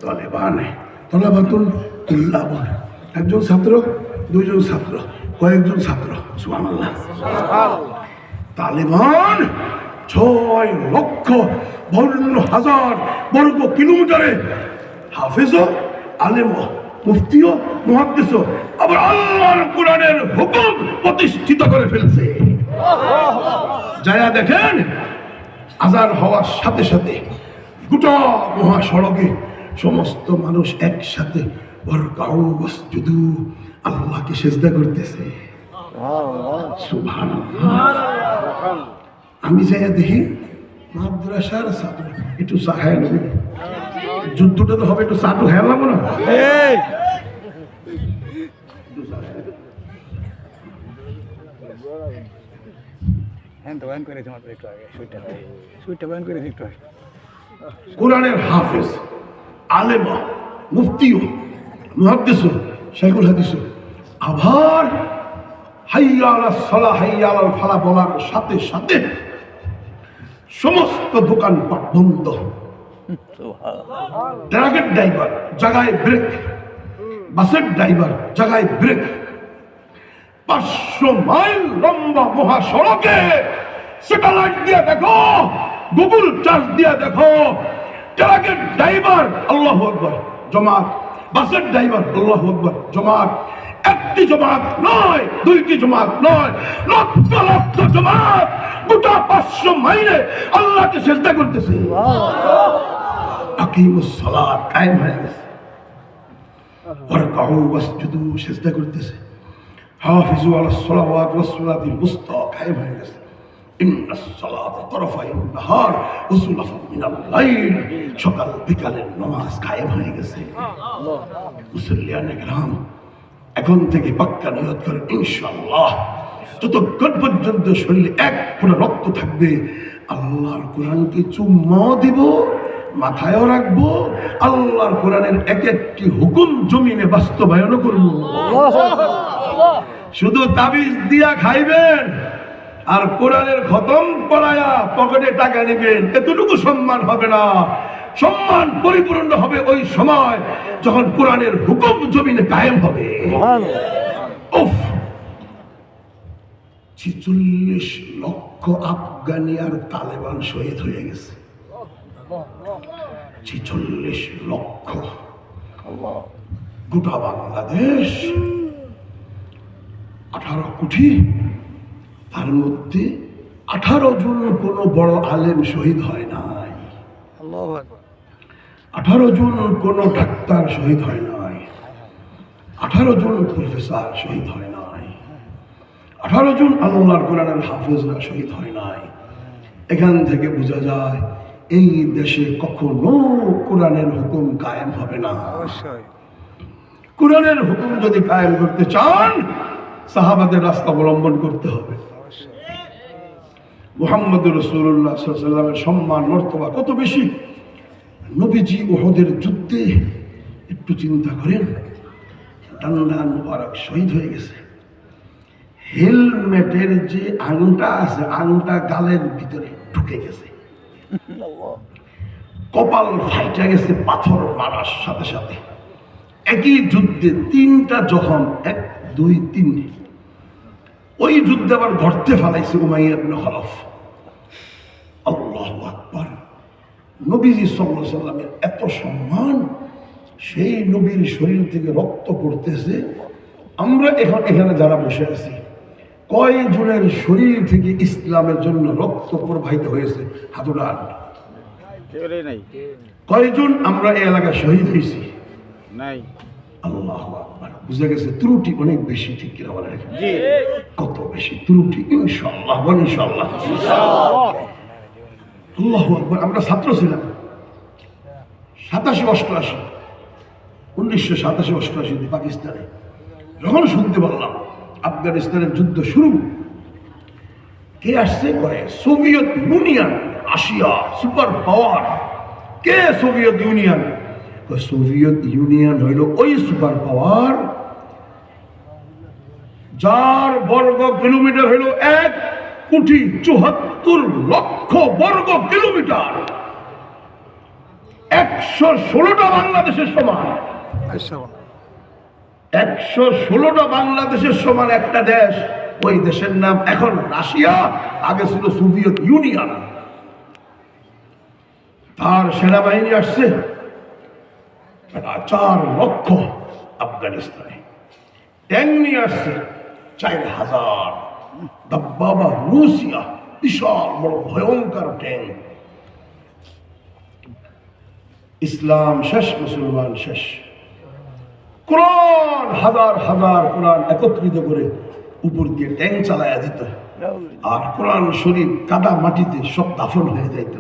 B: তালেবান, তলাবাতুন তুল্লাবুন। একজন ছাত্র, 2 জন ছাত্র, কয়েকজন ছাত্র, সুবহানাল্লাহ। তালেবান 6,52,000 বর্গ কিলোমিটারে হাফেজও, আলেমও, মুফতিও, মুহাদ্দিসও, আবার আল্লাহর কোরআনের হুকুম প্রতিষ্ঠিত করে ফেলছে। যারা দেখেন আজান হওয়ার সাথে সাথে গোটা মহাসড়কে সমস্ত মানুষ একসাথে আল্লাহকে সিজদা করতেছে। সুবহানাল্লাহ। আমি যাই দেখি মাদ্রাসার ছাত্র, একটু চা খায় নেবে, যুদ্ধটা তো হবে, একটু চা তো খেয়াল লাগবো না? কোরআনের হাফেজ, আলেমা, মুফতিও, মুহাদ্দিসও, শাইখুল হাদিসও আবার হাইয়া আলাস সালাহ, হাইয়া আলাল ফালাহ বলার সাথে সাথে সমস্ত দোকানপাট বন্ধ। ট্রাকের ড্রাইভার জায়গায় ব্রেক, বাসের ড্রাইভার জায়গায় ব্রেক। 500 মাইল লম্বা মহাসড়কে স্যাটেলাইট দিয়ে দেখো, গুগল চার্জ দিয়ে দেখো, ট্রাকের ড্রাইভার আল্লাহু আকবার জমাত, বাসের ড্রাইভার আল্লাহু আকবার জমাত। একটি জমাত নয়, 2টি জমাত নয়, লক্ষ লক্ষ জমাত গোটা 500 মাইলে আল্লাহকে সিজদা করতেছে। আকিমুস সালাত কায়েম হয়ে গেছে, ওয়ারকাউ ওয়াসজুদু সিজদা করতেছে। হাফিজু আলাস সালাওয়াত ওয়াস সালাতিল উসতা কায়েম হয়ে গেছে। ইন্নাস সালাতা তারফাইন নাহার ওয়া সুলাফান মিনাল লাইল, সকাল বিকালের নামাজ কায়েম হয়ে গেছে। মুসল্লিয়ানে কেরাম এখন থেকে পাক্কা নিয়ত করেন ইনশাআল্লাহ, যতক্ষণ পর্যন্ত শরীরে 1 ফোঁটা রক্ত থাকবে আল্লাহর কোরআনকে চুম্মা দিব, মাথায়ও রাখবো, আল্লাহর কোরআনের এক একটি হুকুম জমিনে বাস্তবায়নও করবো। শুধু তাবিজ দিয়া খাইবেন আর কোরআনের খতম পড়ায়া পকেটে টাকা নেবেন, এতটুকু সম্মান হবে না। সম্মান পরিপূর্ণ হবে ওই সময় যখন কোরআনের হুকুম জমিনে কায়েম হবে। উফ, ৪৬ লক্ষ আফগানি আর তালেবান শহীদ হয়ে গেছে। ৪৬ লক্ষ, গোটা বাংলাদেশ 18 কোটি, তার মধ্যে 18 জন কোন বড় আলেম শহীদ হয় নাই, 18 জন কোন ডাক্তার শহীদ হয় নাই, 18 জন প্রফেসর শহীদ হয় নাই, 18 জন আল্লাহর কোরআনের হাফেজরা শহীদ হয় নাই। এখান থেকে বোঝা যায় এই দেশে কখনো কোরআনের হুকুম কায়েম হবে না। কোরআনের হুকুম যদি কায়েম করতে চান, সাহাবাদের রাস্তা অবলম্বন করতে হবে। মুহাম্মদ রাসূলুল্লাহ সাল্লাল্লাহু আলাইহি ওয়াসাল্লামের সম্মান মর্তবা কত বেশি। নবীজি উহুদের যুদ্ধে একটু চিন্তা করেন, ডান্ডা মুবারক শহীদ হয়ে গেছে, হেলমেটের যে আংটা আছে আংটা গালের ভিতরে ঢুকে গেছে, কপাল ফাইটা গেছে পাথর মারার সাথে সাথে। একই যুদ্ধে 3টা জখম, 1, 2, 3। ওই যুদ্ধে আবার গর্তে ফেলাইছে উমাইয়া ইবনে খলফ। আল্লাহু আকবার। নবীজি সাল্লাল্লাহু আলাইহি ওয়াসাল্লামের এত সম্মান, সেই নবীর শরীর থেকে রক্ত পড়তেছে। আমরা এখানে যারা বসে আছি, কয়জনের শরীর থেকে ইসলামের জন্য রক্ত প্রবাহিত হয়েছে? হাত উঠান। কয়জন আমরা এই এলাকায় শহীদ হয়েছি? নাই। আল্লাহু আকবার। বুঝা গেছে ত্রুটি অনেক বেশি, ঠিক কিনা বলেন? কত বেশি ত্রুটি। ইনশাআল্লাহ, ইনশাআল্লাহ, আল্লাহু আকবার। আমরা ছাত্র ছিলাম 87-88, 1987-88 পাকিস্তানে। যখন শুনতে পারলাম আফগানিস্তানের যুদ্ধ শুরু, কে আসছে? করে Soviet Union, Russia super power. কে সোভিয়েত ইউনিয়ন? সোভিয়েত ইউনিয়ন হইল ওই সুপার পাওয়ার যার বর্গ কিলোমিটার হইল 1,74,00,000 বর্গ কিলোমিটার। 116টা বাংলাদেশের সমান। 116টা বাংলাদেশের সমান একটা দেশ। ওই দেশের নাম এখন রাশিয়া, আগে ছিল সোভিয়েত ইউনিয়ন। তার সেনাবাহিনী আসছে 4 লক্ষ আফগানিস্তানে। ট্যাঙ্ক নিয়ে আসছে 4,000। দাব্বাবা রুশিয়া, বিশাল বড় ভয়ঙ্কর ট্যাঙ্ক। ইসলাম শেষ, মুসলমান শেষ। কোরআন হাজার হাজার কোরআন একত্রিত করে উপর দিয়ে ট্যাঙ্ক চালায়া দিত, আর কোরআন শরীফ কাদা মাটিতে সব দাফন হয়ে যাইত।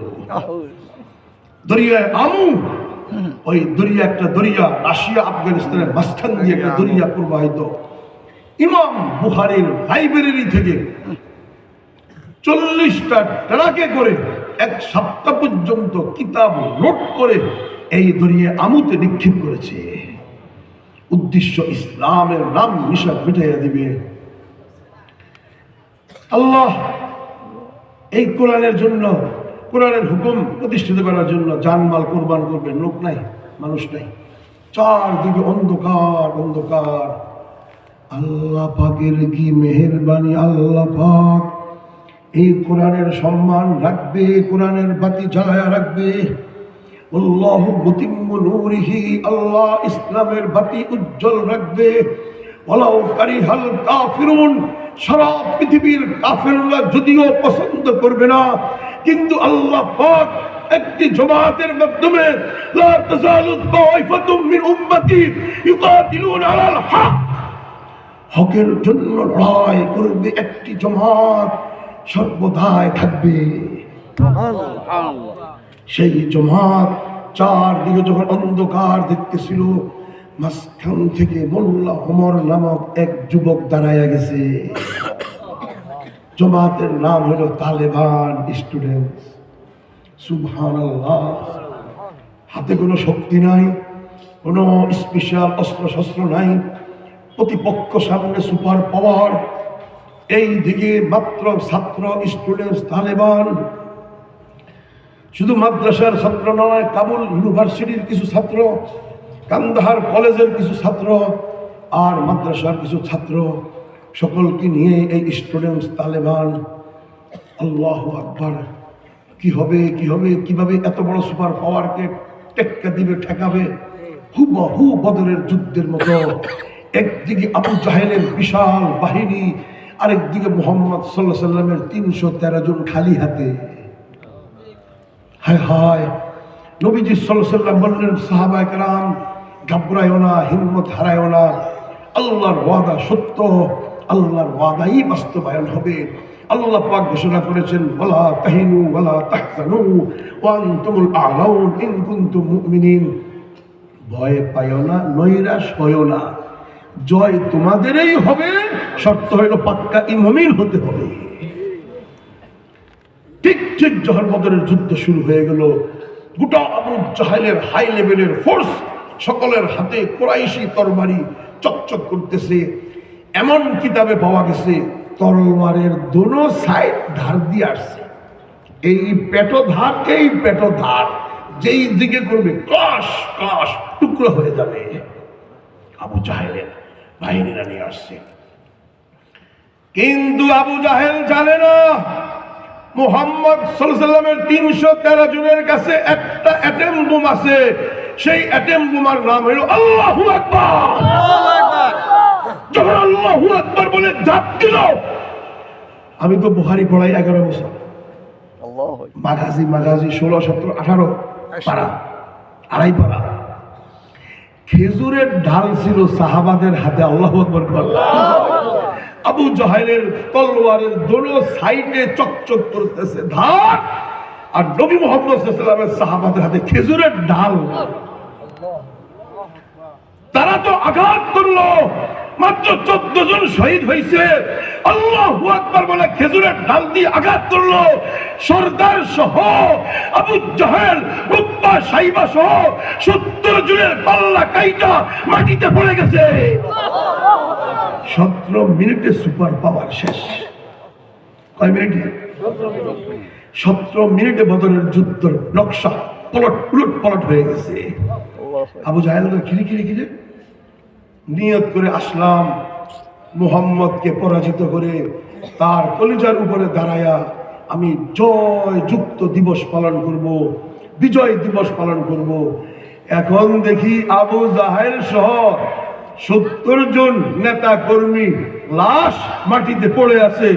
B: দরিয়ায় আমু, ওই দরিয়া একটা দরিয়া, রাশিয়া আফগানিস্তানের মাঝখান দিয়ে একটা দরিয়া প্রবাহিত। ইমাম বুখারীর লাইব্রেরি থেকে 40টা ট্রাকে করে 1 সপ্তাহ পর্যন্ত কিতাব লোড করে এই দরিয়া আমুতে নিক্ষেপ করেছে। উদ্দেশ্য ইসলামের নাম নিশান মিটাইয়া দিবে। আল্লাহ এই কোরআনের জন্য, কোরআনের হুকুম প্রতিষ্ঠিত করার জন্য জানমাল কোরবান করবেন। লোক নাই, মানুষ নাই, চারদিকে অন্ধকার অন্ধকার। আল্লাহ পাকের কি মেহেরবানি! আল্লাহ পাক এই কোরআনের সম্মান রাখবে, কোরআনের বাতি জ্বালায়া রাখবে। আল্লাহু মুতিম্মু নূরিহি, আল্লাহ ইসলামের বাতি উজ্জ্বল রাখবে। ওয়ালাউ কারিহাল কাফিরুন, সারা পৃথিবীর কাফেররা যদিও পছন্দ করবে না, কিন্তু আল্লাহ পাক একটি জামাতের মাধ্যমে লা তাযালু তাইফাতুম মিন উম্মতি ইউকাতিলুনা আলাল হক, হকের জন্য লড়াই করবে একটি জামাত সর্বদাই থাকবে। সেই জামাত চারদিকে যখন অন্ধকার দেখতেছিল, মাঝখান থেকে মোল্লা ওমর নামক এক যুবক দাঁড়াইয়া গেছে। জামাতের নাম হলো তালেবান স্টুডেন্ট। সুবহানাল্লাহ। হাতে কোনো শক্তি নাই, কোনো স্পেশাল অস্ত্র শস্ত্র নাই, প্রতিপক্ষ সামনে সুপার পাওয়ার, এই দিকে মাত্র ছাত্র স্টুডেন্টস তালেবান। শুধু মাদ্রাসার ছাত্র নয়, কাবুল ইউনিভার্সিটির কিছু ছাত্র, কান্দাহার কলেজের কিছু ছাত্র, আর মাদ্রাসার কিছু ছাত্র, সকলকে নিয়ে এই স্টুডেন্টস তালেবান। আল্লাহু আকবার! কি হবে, কি হবে, কিভাবে এত বড় সুপার পাওয়ারকে টেক্কা দিবে, ঠেকাবে? হুবহু বদরের যুদ্ধের মতো। একদিকে আবু জাহেলের বিশাল বাহিনী, আরেকদিকে মুহাম্মদ সাল্লাল্লাহু আলাইহি সাল্লামের 313 জন খালি হাতে। হায় হায়! নবীজি সাল্লাল্লাহু আলাইহি সাল্লাম বললেন, সাহাবায়ে কেরাম ঘাবড়ায়ও না, হিম্মত হারায়ও না, আল্লাহর ওয়াদা সত্য, আল্লাহর ওয়াদাই বাস্তবায়ন হবে। আল্লাহ পাক ঘোষণা করেছেন, ওয়ালা তাহিনু ওয়ালা তাহজানু ওয়া আনতুমুল আ'লাউন ইন কুনতুম মুমিনিন। ভয় পাইও না, নৈরাশ হইও না, জয় তোমাদেরই হবে, শর্ত হইল পাক্কা মুমিন হতে হবে। ঠিক ঠিক যখন বদরের যুদ্ধ শুরু হয়ে গেল, গোটা আবু জাহেলের হাই লেভেলের ফোর্স, সকলের হাতে কুরাইশি তরবারি চকচক করতেছে। এমন কিতাবে পাওয়া গেছে তরবারের দোনো সাইড ধার দিয়ে আসছে। এই পেটো ধার, এই পেটো ধার, যেই দিকে করবে কাশ কাশ টুকরো হয়ে যাবে। আবু জাহেলের বাহিনীরা নিয়ে আসছে, কিন্তু আবু জাহেল জানে না মুহাম্মদ সাল্লাল্লাহু আলাইহি সাল্লামের 313 জনের কাছে একটা অ্যাটম বোম আছে। সেই অ্যাটম বোমার নাম হলো আল্লাহু আকবার। যখন আল্লাহু আকবার বলে ঝাঁপ দিল, আমি তো বুখারী পড়াই 11 বছর, মাগাজি 16, 17, 18 পারা, আড়াই পারা। খেজুরের ঢাল ছিল সাহাবাদের হাতে। আল্লাহু আকবার! আবু জাহেলের তলোয়ারের দোনো সাইডে চকচক করতেছে ধার, আর নবী মুহাম্মদ সাল্লাল্লাহু আলাইহি ওয়াসাল্লামের সাহাবাদের হাতে খেজুরের ঢাল। তারা তো আঘাত করলো, মাত্র 14 জন শহীদ হয়েছে। আল্লাহু আকবার বলে খেজুরের ঢাল দিয়ে আঘাত করলো। সর্দার সহ আবু জাহেল, উতবা, সাইবা সহ 70 জনের পাল্লা কাইটা মাটিতে পড়ে গেছে। 17 মিনিটে সুপার পাওয়ার শেষ। কয় মিনিটে? 17 মিনিটে বদরের যুদ্ধের নকশা উলট পালট হয়ে গেছে। আবু জাহেল খিরে নিয়ত করে আসলাম মুহাম্মদকে পরাজিত করে তার কলিজার উপরে দাঁড়ায়া আমি জয় যুক্ত দিবস পালন করব, বিজয় দিবস পালন করব। এখন দেখি আবু জাহেল সহ 70 জন নেতা কর্মী লাশ মাটিতে পড়ে আছে।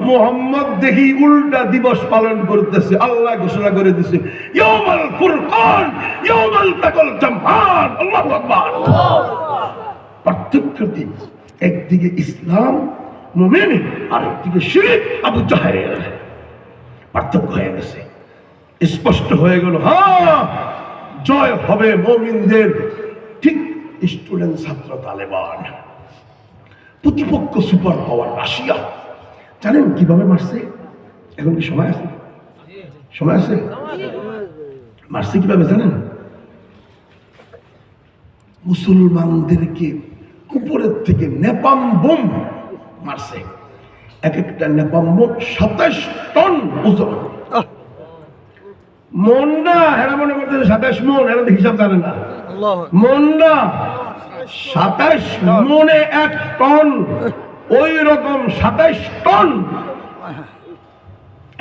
B: মুহাম্মদ দেখি উল্টা দিবস পালন করতেছে। আল্লাহ ঘোষণা করে দিছে, ইয়াউমাল ফুরকান ইয়াউমাল তাকাল জামআন। আল্লাহু আকবার! পার্থক্য দিন, একদিকে ইসলাম মুমিন, আর একদিকে শিরক আবু জাহেল। পার্থক্য হয়ে গেছে, স্পষ্ট হয়ে গেল। হ্যাঁ, জয় হবে মুমিনদের। ঠিক স্টুডেন্ট ছাত্র তালেবান, প্রতিপক্ষ সুপার পাওয়ার রাশিয়া। জানেন কিভাবে মারছে? এখন কি সময় আছে? সময় আছে? মারছে কিভাবে জানেন? মুসলমানদেরকে উপরের থেকে নেপাম বোম মারছে। এক একটা নেপাম বোম 27 টন ওজন। মন না, এরা মনে করতেছে 27 মন, এরা হিসাব জানে না। মন না, 27 মনে 1 টন, ওই রকম 27 টন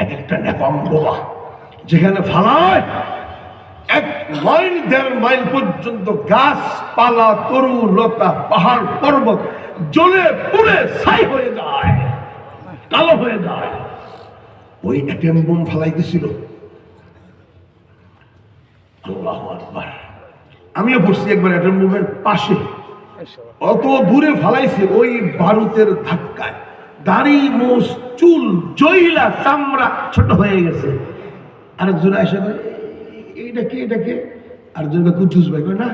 B: এক একটা নেপাম বোমা। যেখানে ফালায় 1 মাইল 1.5 মাইল পর্যন্ত গাছপালা, তরু লতা, পাহাড় পর্বত জ্বলে পুড়ে ছাই হয়ে যায়, কালো হয়ে যায়। ওই অ্যাটম বোম ফালাই দিছিল। আল্লাহু আকবার! আমিও পড়ছি একবার অ্যাটম বোমের পাশে, অত দূরে ফালাইছে। ওই বারুদের ধাক্কায় দাড়ি, মোষ, চুল জইলা চামড়া ছোট হয়ে গেছে। আরেকজন এসে করে, এটাকে আরেকজন কুদ্দুস ভাই কয়, না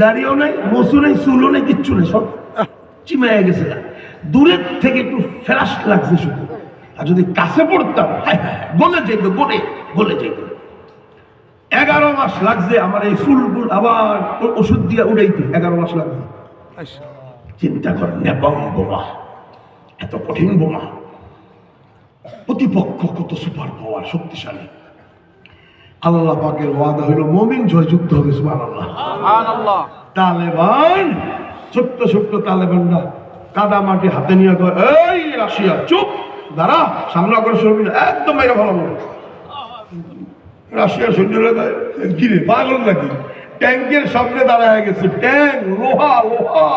B: দাড়িও নাই, মোষও নাই, চুলও নাই, কিচ্ছু নেই, সব চিমাইয়া গেছে। দূরের থেকে একটু ফ্ল্যাশ লাগছে শুধু, আর যদি কাছে পড়তাম গলে যেত, গলে যেত। 11 মাস লাগছে আমার এই চুলগুল আবার ওষুধ দিয়ে উড়াইতে, 11 মাস লাগছে। চিন্তা করেন, নেপাম বোমা, এত কঠিন বোমা, প্রতিপক্ষ কত সুপার পাওয়ার, শক্তিশালী। আল্লাহ পাকের ওয়াদা হইল মুমিন জয়যুক্ত হবে, সুবহানাল্লাহ। তালেবান, ছোট্ট ছোট্ট তালেবানরা কাদা মাটি হাতে নিয়ে কয়, এই রাশিয়া চুপ, দাঁড়া, সামনে অগ্রসর হবি না, একদম মেরে ফেলাবো। রাশিয়ার সৈন্যরা কয়, গিরে পাগল নাকি, ট্যাঙ্কের সামনে দাঁড়ায় গেছে, ট্যাঙ্ক লোহা লোহা,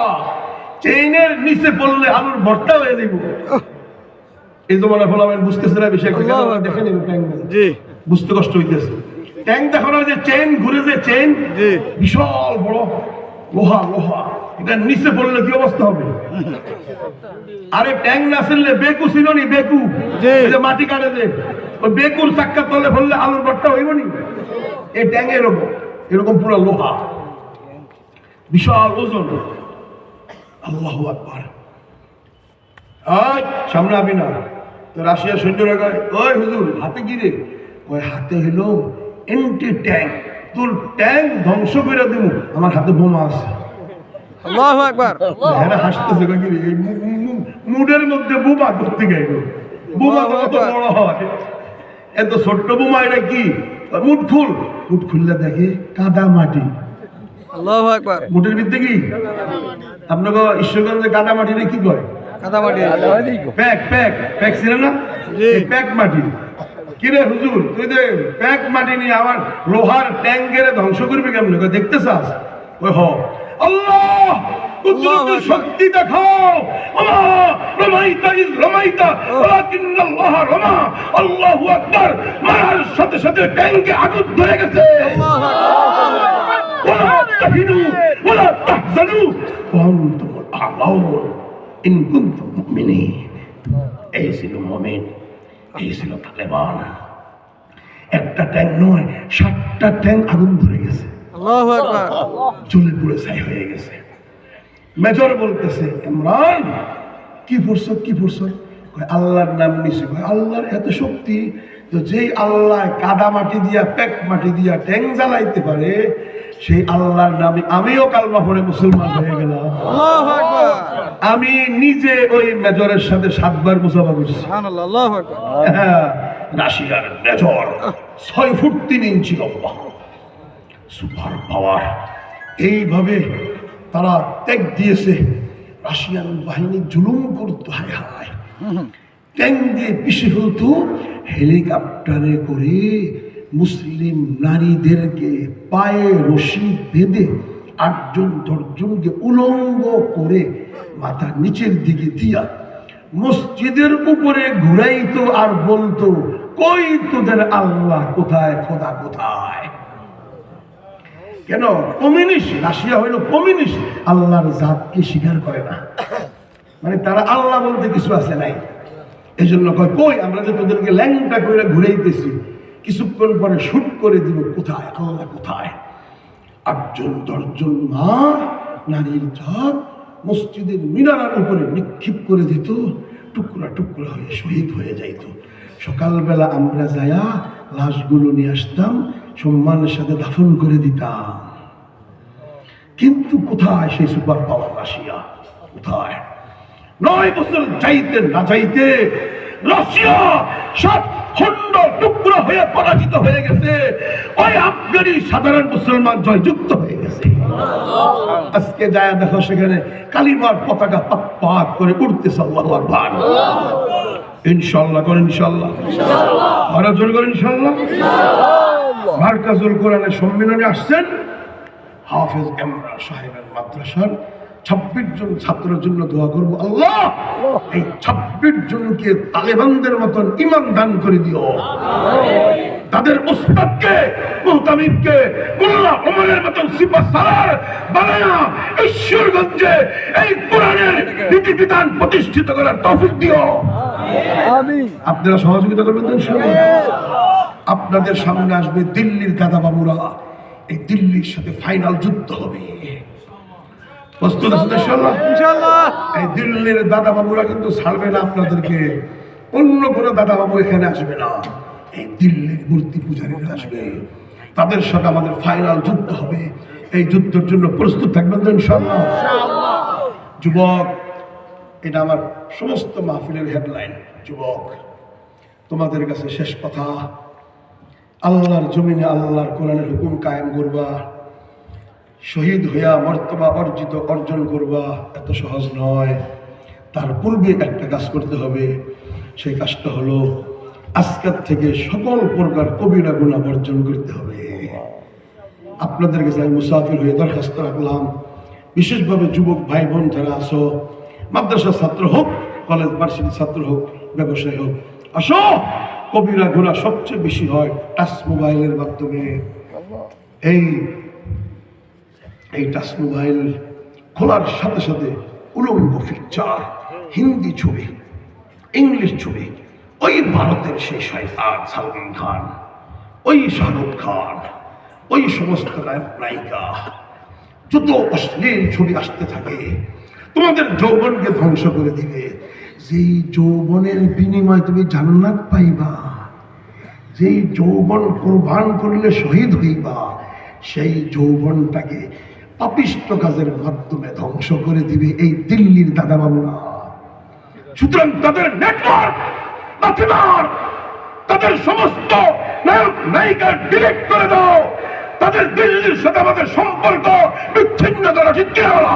B: চেইনের নিচে পড়লে আলুর ভর্তা হয়ে দিব। এই জমানা ফলাবেন বুঝতেছে না বেশি একটা, দেখে নিব ট্যাঙ্ক, বুঝতে কষ্ট হইতেছে। ট্যাঙ্ক দেখানো যে চেইন ঘুরে, যে চেইন বিশাল বড় লোহা লোহা, এটা নিচে পড়লে কি অবস্থা হবে? আরে ট্যাঙ্ক না ছিললে বেকু ছিল নি, বেকু যে মাটি কাটে যে, ওই বেকুর চাক্কা তলে ফেললে আলুর ভর্তা হইব নি? এই ট্যাঙ্ক এরকম এরকম পুরো লোহা, বিশাল ওজন। আল্লাহু আকবার। সামনে আবি না। তো রাশিয়ার সৈন্যরা কয়, ওই হুজুর হাতে কি রে? ওই হাতে হইলো এন্টি ট্যাঙ্ক, তোর ট্যাঙ্ক ধ্বংস করে দিব, আমার হাতে বোমা আছে।
C: আল্লাহু আকবার।
B: এরা হাসতেছে, কয় কি রে, এই মুডের মধ্যে বোমা করতে গেল, বোমা কত বড় হয়, এত ছোট্ট বোমা, এটা কি? মুঠ খুল, মুঠ খুললে দেখে কাদা মাটি।
C: আল্লাহু আকবার।
B: মুঠের ভিতরে কি? আপনাকে ঈশ্বরগঞ্জে কাদা মাটি কি কয়?
C: কাদা মাটি।
B: প্যাক প্যাক প্যাক ছিল না, প্যাক মাটি। কিরে হুজুর, তুই যে প্যাক মাটি নিয়ে আমার লোহার ট্যাঙ্কের ধ্বংস করবি কেমন? দেখতে চাস? ওই হ, আল্লাহ কুদরতের শক্তি দেখাও। আল্লাহ রমাইতা ইজ রমাইতা ওয়ালাকিন্নাল্লাহ রমা। আল্লাহু আকবার। মারার সাথে সাথে ট্যাঙ্কে আগুন ধরে গেছে। আল্লাহু আকবার। ওয়ালা তাহিনু ওয়ালা তাহজানু ওয়া আনতুমুল আ'লাউন ইন কুনতুম মুমিনিন। এই ছিল মুমিন, এই ছিল তালেবান। একটা ট্যাঙ্ক নয়, 7টা ট্যাঙ্ক আগুন ধরে গেছে।
C: আল্লাহু আকবার।
B: জ্বলে পুড়ে ছাই হয়ে গেছে। মেজর বলতেছে, ইমরান কি পড়ছ কি পড়ছ? আল্লাহর নাম নিছি। আল্লাহর এত শক্তি, তো যেই আল্লাহ কাদা মাটি দিয়া প্যাক মাটি দিয়া ট্যাঙ্ক জ্বালাইতে পারে, সেই আল্লাহর নামে আমিও কালমা পড়ে মুসলমান হয়ে গেলাম।
C: আল্লাহু আকবার।
B: আমি নিজে ওই মেজরের সাথে 7 বার মুসাফা করছি।
C: সুবহানাল্লাহ। আল্লাহু আকবার।
B: রাশিয়ার মেজর 6 ফুট 3 ইঞ্চি লম্বা, সুপার পাওয়ার। এইভাবে তারা ত্যাগ দিয়েছে। রাশিয়ান বাহিনী জুলুম করতো, হায় হায়, ট্যাঙ্ক দিয়ে পিষে ফেলতো, হেলিকপ্টারে করে মুসলিম নারীদেরকে পায়ে রশি বেঁধে 8জন 10জনকে উলঙ্গ করে মাথা নিচের দিকে দিয়া মসজিদের উপরে ঘুরাইতো আর বলতো, কই তোদের আল্লাহ কোথায়, খোদা কোথায়? কেন? কমিউনিস্ট। রাশিয়া হইল কমিউনিস্ট, আল্লাহর জাতকে স্বীকার করে না। মানে তারা আল্লাহ বলতে কিছু আছে নাই। এই জন্য কয়, কই আমরা যে তোদেরকে ল্যাংটা করে ঘুরাইতেছি, কিছুক্ষণ পরে শুট করে দিব, কোথায় আল্লাহ কোথায়? 8জন 10জন মা নারীর জাত মসজিদের মিনারার উপরে নিক্ষেপ করে দিত, টুকরা টুকরা হয়ে শহীদ হয়ে যাইত। সকালবেলা আমরা যায়া লাশগুলো নিয়ে আসতাম, সম্মানের সাথে দাফন করে দিতাম। কিন্তু কোথায় সেই সুপার পাওয়ার রাশিয়া? কোথায়? 9 বছর যাইতে না যাইতে রাশিয়া 7 খণ্ড টুকরা হয়ে পরাজিত হয়ে গেছে। ওই আফগানি সাধারণ মুসলমান জয়যুক্ত হয়ে গেছে। আজকে যায় দেখো, সেখানে কালিমার পতাকা পাক পাক করে উঠতেছে। আল্লাহু আকবার। ইনশাআল্লাহ করেন, ইনশাআল্লাহ, আরো জোর করেন ইনশাআল্লাহ। মারকাজুল কোরআনের সম্মেলনে আসছেন হাফেজ ইমরান সাহেবের মাদ্রাসার 26 জন ছাত্রের জন্য দোয়া করব, আল্লাহ এই 26 জনকে তালেবানদের মতন ঈমান দান করে দিও। তাদের উস্তাদকে, মুহতামিমকে মোল্লা ওমরের মতন সিপাহসালার বানায়া ঈশ্বরগঞ্জে এই কোরআনের নীতি-বিধান প্রতিষ্ঠিত করার তৌফিক দিও। আমিন। আপনারা সহযোগিতা করবেন তো ইনশাআল্লাহ। আপনাদের সামনে আসবে দিল্লির দাদা বাবুরা। এই দিল্লির সাথে ফাইনাল যুদ্ধ হবে। প্রস্তুত আছেন ইনশাআল্লাহ? ইনশাআল্লাহ। এই দিল্লির দাদা বাবুরা কিন্তু ছাড়বে না আপনাদেরকে। অন্য কোনো দাদা বাবু এখানে আসবে না, এই দিল্লির মূর্তি পূজারীরা আসবে। তাদের সাথে আমাদের ফাইনাল যুদ্ধ হবে। এই যুদ্ধের জন্য প্রস্তুত থাকবেন তো ইনশাআল্লাহ? যুবক, এটা আমার সমস্ত মাহফিলের হেডলাইন। যুবক, তোমাদের কাছে শেষ কথা, আল্লাহর জমিনে আল্লাহর কোরআনের হুকুম কায়েম করবা, শহীদ হইয়া মর্তবা অর্জন করবা, এত সহজ নয়। তার পূর্বে একটা কাজ করতে হবে, সেই কাজটা হলো আজকের থেকে সকল প্রকার কবিরা গুনাহ বর্জন করতে হবে। আপনাদের কাছে আমি মুসাফির হয়ে দরখাস্ত রাখলাম, বিশেষভাবে যুবক ভাই বোন যারা আছো, মাদ্রাসার ছাত্র হোক, কলেজ ভার্সিটির ছাত্র হোক, ব্যবসায়ী হোক, আসো। কবিরা গুনাহ সবচেয়ে বেশি হয় টাচ মোবাইলের মাধ্যমে। এই টাচ মোবাইল খোলার সাথে সাথে উলঙ্গ পিকচার, হিন্দি ছবি, ইংলিশ ছবি, ওই ভারতের সেই শয়তান সালমান খান, ওই শাহরুখ খান, ওই সমস্ত নায়িকা, যত অশ্লীল ছবি আসতে থাকে, তোমাদের যৌবনকে ধ্বংস করে দিবে। যেই যৌবনের বিনিময়ে তুমি জান্নাত পাইবা, যেই যৌবন কোরবান করলে শহীদ হইবা, সেই যৌবনটাকে পাপিষ্ট কাজের মাধ্যমে ধ্বংস করে দিবে এই দিল্লির দাদা বাবুরা। সুতরাং তাদের নেটওয়ার্ক, তাদের সমস্ত নায়ক নায়িকা ডিলিট করে দাও। তাদের দিল্লির সাথে আমাদের সম্পর্ক বিচ্ছিন্ন করা ঠিক কিনা?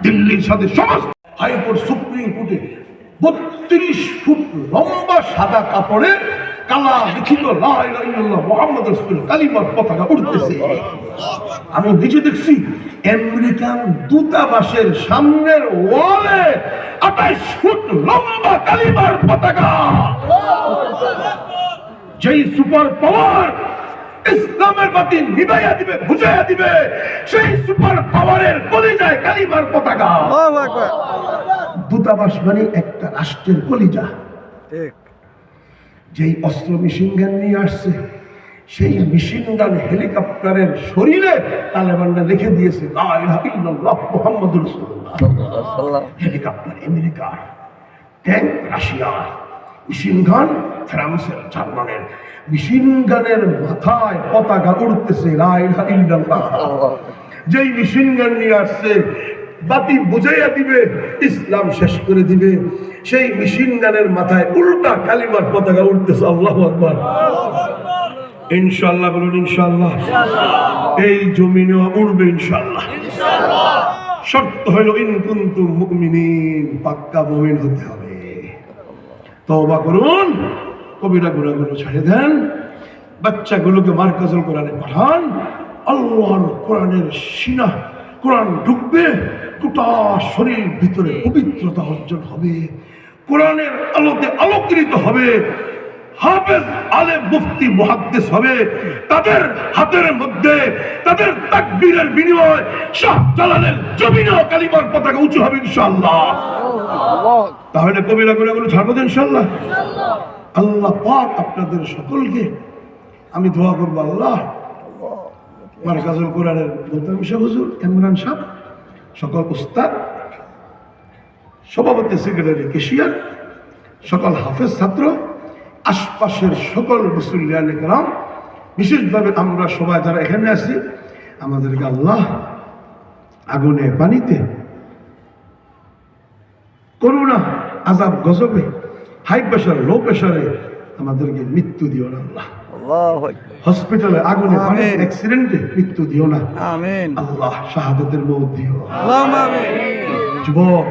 B: দিল্লির সাথে সমস্ত হাইকোর্ট, সুপ্রিম কোর্টে 32 ফুট লম্বা সাদা কাপড়ে কালা লিখিত লা ইলাহা ইল্লাল্লাহ মুহাম্মাদুর রাসূলুল্লাহ কালিমার পতাকা উড়তেছে। আমি নিজে দেখছি আমেরিকান দূতাবাসের সামনের ওয়ালে 28 ফুট লম্বা কালিমার পতাকা। যেই সুপার পাওয়ার ইসলামের বাতি নিভাইয়া দিবে, বুঝাইয়া দিবে, সেই সুপার পাওয়ারের কলিজায় কালিমার পতাকা।
C: আল্লাহু আকবার।
A: দূতাবাস মানে একটা রাষ্ট্রের কলিজা।
C: ঠিক।
A: যেই অস্ত্র মেশিন গান নিয়ে আসছে, সেই মেশিন গান হেলিকপ্টারের শরীরে তালেবানরা লিখে দিয়েছে লা ইলাহা ইল্লাল্লাহ মুহাম্মাদুর রাসূলুল্লাহ। হেলিকপ্টার আমেরিকার, ট্যাঙ্ক রাশিয়ার, মেশিন গান ফ্রান্সের, জার্মানের। মেশিন গানের মাথায় পতাকা উড়তেছে লা ইলাহা ইল্লাল্লাহ। যেই মেশিন গান নিয়ে আসছে, বাতি বুঝাইয়া দিবে, ইসলাম শেষ করে দিবে, সেই মেশিন গানের মাথায় উল্টা কালিমার পতাকা উঠতেছে। আল্লাহু আকবার। ইনশাআল্লাহ বলুন ইনশাআল্লাহ। এই জমিনেও উড়বে ইনশাআল্লাহ। শর্ত হলো ইন কুনতুম মুমিনিন, পাক্কা মুমিন হতে হবে। তওবা করুন, কবিরা গুনাহগুলো ছেড়ে দেন, বাচ্চাগুলোকে মারকাজুল কোরআনে পাঠান। আল্লাহর কোরআনের সিনা, কোরআন ঢুকবে, গোটা শরীর ভিতরে পবিত্রতা অর্জন হবে, কোরআনের আলোতে আলোকিত হবে, হাফেজ, আলেম, মুফতি, মুহাদ্দিস হবে। তাদের হাতের মধ্যে তাদের তাকবীরের বিনিময়ে শাহজালালের জমিনেও কালিমার পতাকা উঁচু হবে ইনশাআল্লাহ। তাহলে কবিরা গুনাহগুলো ছাড়বো তো ইনশাআল্লাহ। আল্লাহ পাক আপনাদের সকলকে, আমি দোয়া করবো, আল্লাহ মারকাজুল কোরআনের মোহতামিম সাহেব হুজুর, ইমরান সাহেব, সকল উস্তাদ, সভাপতি, সেক্রেটারি, কেশিয়ার, সকল হাফেজ ছাত্র, আশপাশের সকল মুসল্লিয়ানে কেরাম, বিশেষভাবে আমরা সবাই যারা এখানে আছি, আমাদেরকে আল্লাহ আগুনে, পানিতে, করোনা, আযাব, গজবে, হাই প্রেশার, লো প্রেশারে আমাদেরকে মৃত্যু দিও না আল্লাহ। হসপিটালে আগুনে, পানিতে, অ্যাক্সিডেন্টে মৃত্যু দিও না।
C: আমিন।
A: আল্লাহ শাহাদাতের মওত দিও।
C: আল্লাহুম্মা আমিন।
A: যুবক,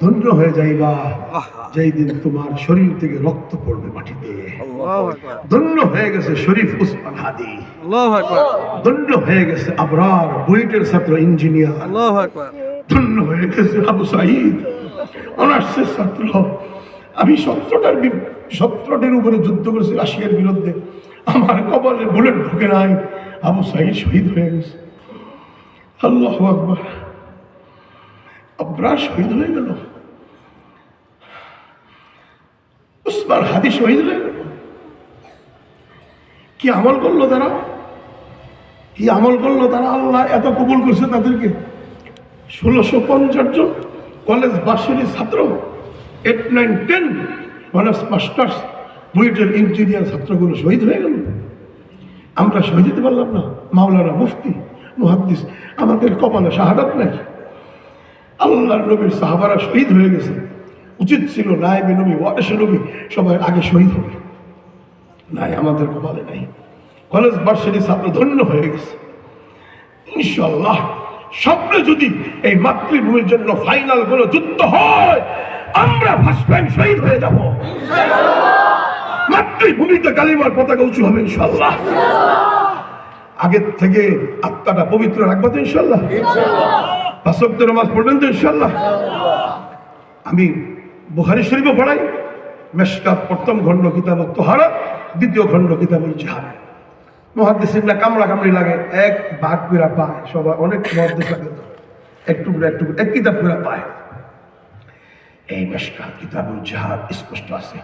A: ধন্য হয়ে যাইবা যেই দিন তোমার শরীর থেকে রক্ত পড়বে মাটিতে।
C: আল্লাহু আকবার।
A: ধন্য হয়ে গেছে শরীফ উসমান হাদি,
C: আল্লাহু আকবার।
A: ধন্য হয়ে গেছে আবরার, বুয়েটের ছাত্র, ইঞ্জিনিয়ার,
C: আল্লাহু আকবার।
A: ধন্য হয়ে গেছে আবু সাঈদ, অনার্সের ছাত্র। আমি 17টার উপরে যুদ্ধ করেছি রাশিয়ার বিরুদ্ধে, আমার কপালে বুলেট ঢুকে নাই, আবু সাঈদ শহীদ হয়ে গেছে। আল্লাহু আকবার। আবরার শহীদ হয়ে গেল, উসমান হাদি শহীদ হয়ে গেল। কি আমল করলো তারা, কি আমল করলো তারা! আল্লাহ এত কবুল করছে তাদেরকে। 1650 জন কলেজ ভার্সিটির ছাত্র, 8, 9, 10 অনার্স মাস্টার্স, বুয়েটের ইঞ্জিনিয়ার ছাত্রগুলো শহীদ হয়ে গেল।
B: আমরা শহীদ হতে পারলাম না। মাওলানা মুফতি মুহাদ্দিস আমাদের কপালে শাহাদাত নাই। আল্লাহর নবীর সাহাবারা শহীদ হয়ে গেছে, উচিত ছিল নায়েবে নবী ওয়ারিসে নবী সবাই আগে শহীদ হবে, নাই আমাদের কপালে নাই। কলেজ ভার্সিটি ছাত্র ধন্য হয়ে গেছে। ইনশাআল্লাহ স্বপ্নে যদি এই মাতৃভূমির জন্য ফাইনাল কোনো যুদ্ধ হয়, আমরা ফার্স্ট টাইম শহীদ হয়ে যাব। মাতৃভূমিতে কালিমার পতাকা উঁচু হবে ইনশাআল্লাহ। আগের থেকে আত্মাটা পবিত্র রাখবো তো ইনশাআল্লাহ। পাঁচ ওয়াক্ত নামাজ পড়বেন তো ইনশাআল্লাহ। আমি বুখারী শরীফও পড়াই, মেশকাত প্রথম খণ্ড কিতাব তাহারাত, দ্বিতীয় খণ্ড কিতাবুল জিহাদ। মুহাদ্দিসিনরা কামড়া কামড়ি লাগে, এক ভাগ করে পায়, সবাই অনেক মুহাদ্দিস লাগে তো একটু এক কিতাব করে পায়। এই মেশকাত কিতাবুল জিহাদ স্পষ্ট আছে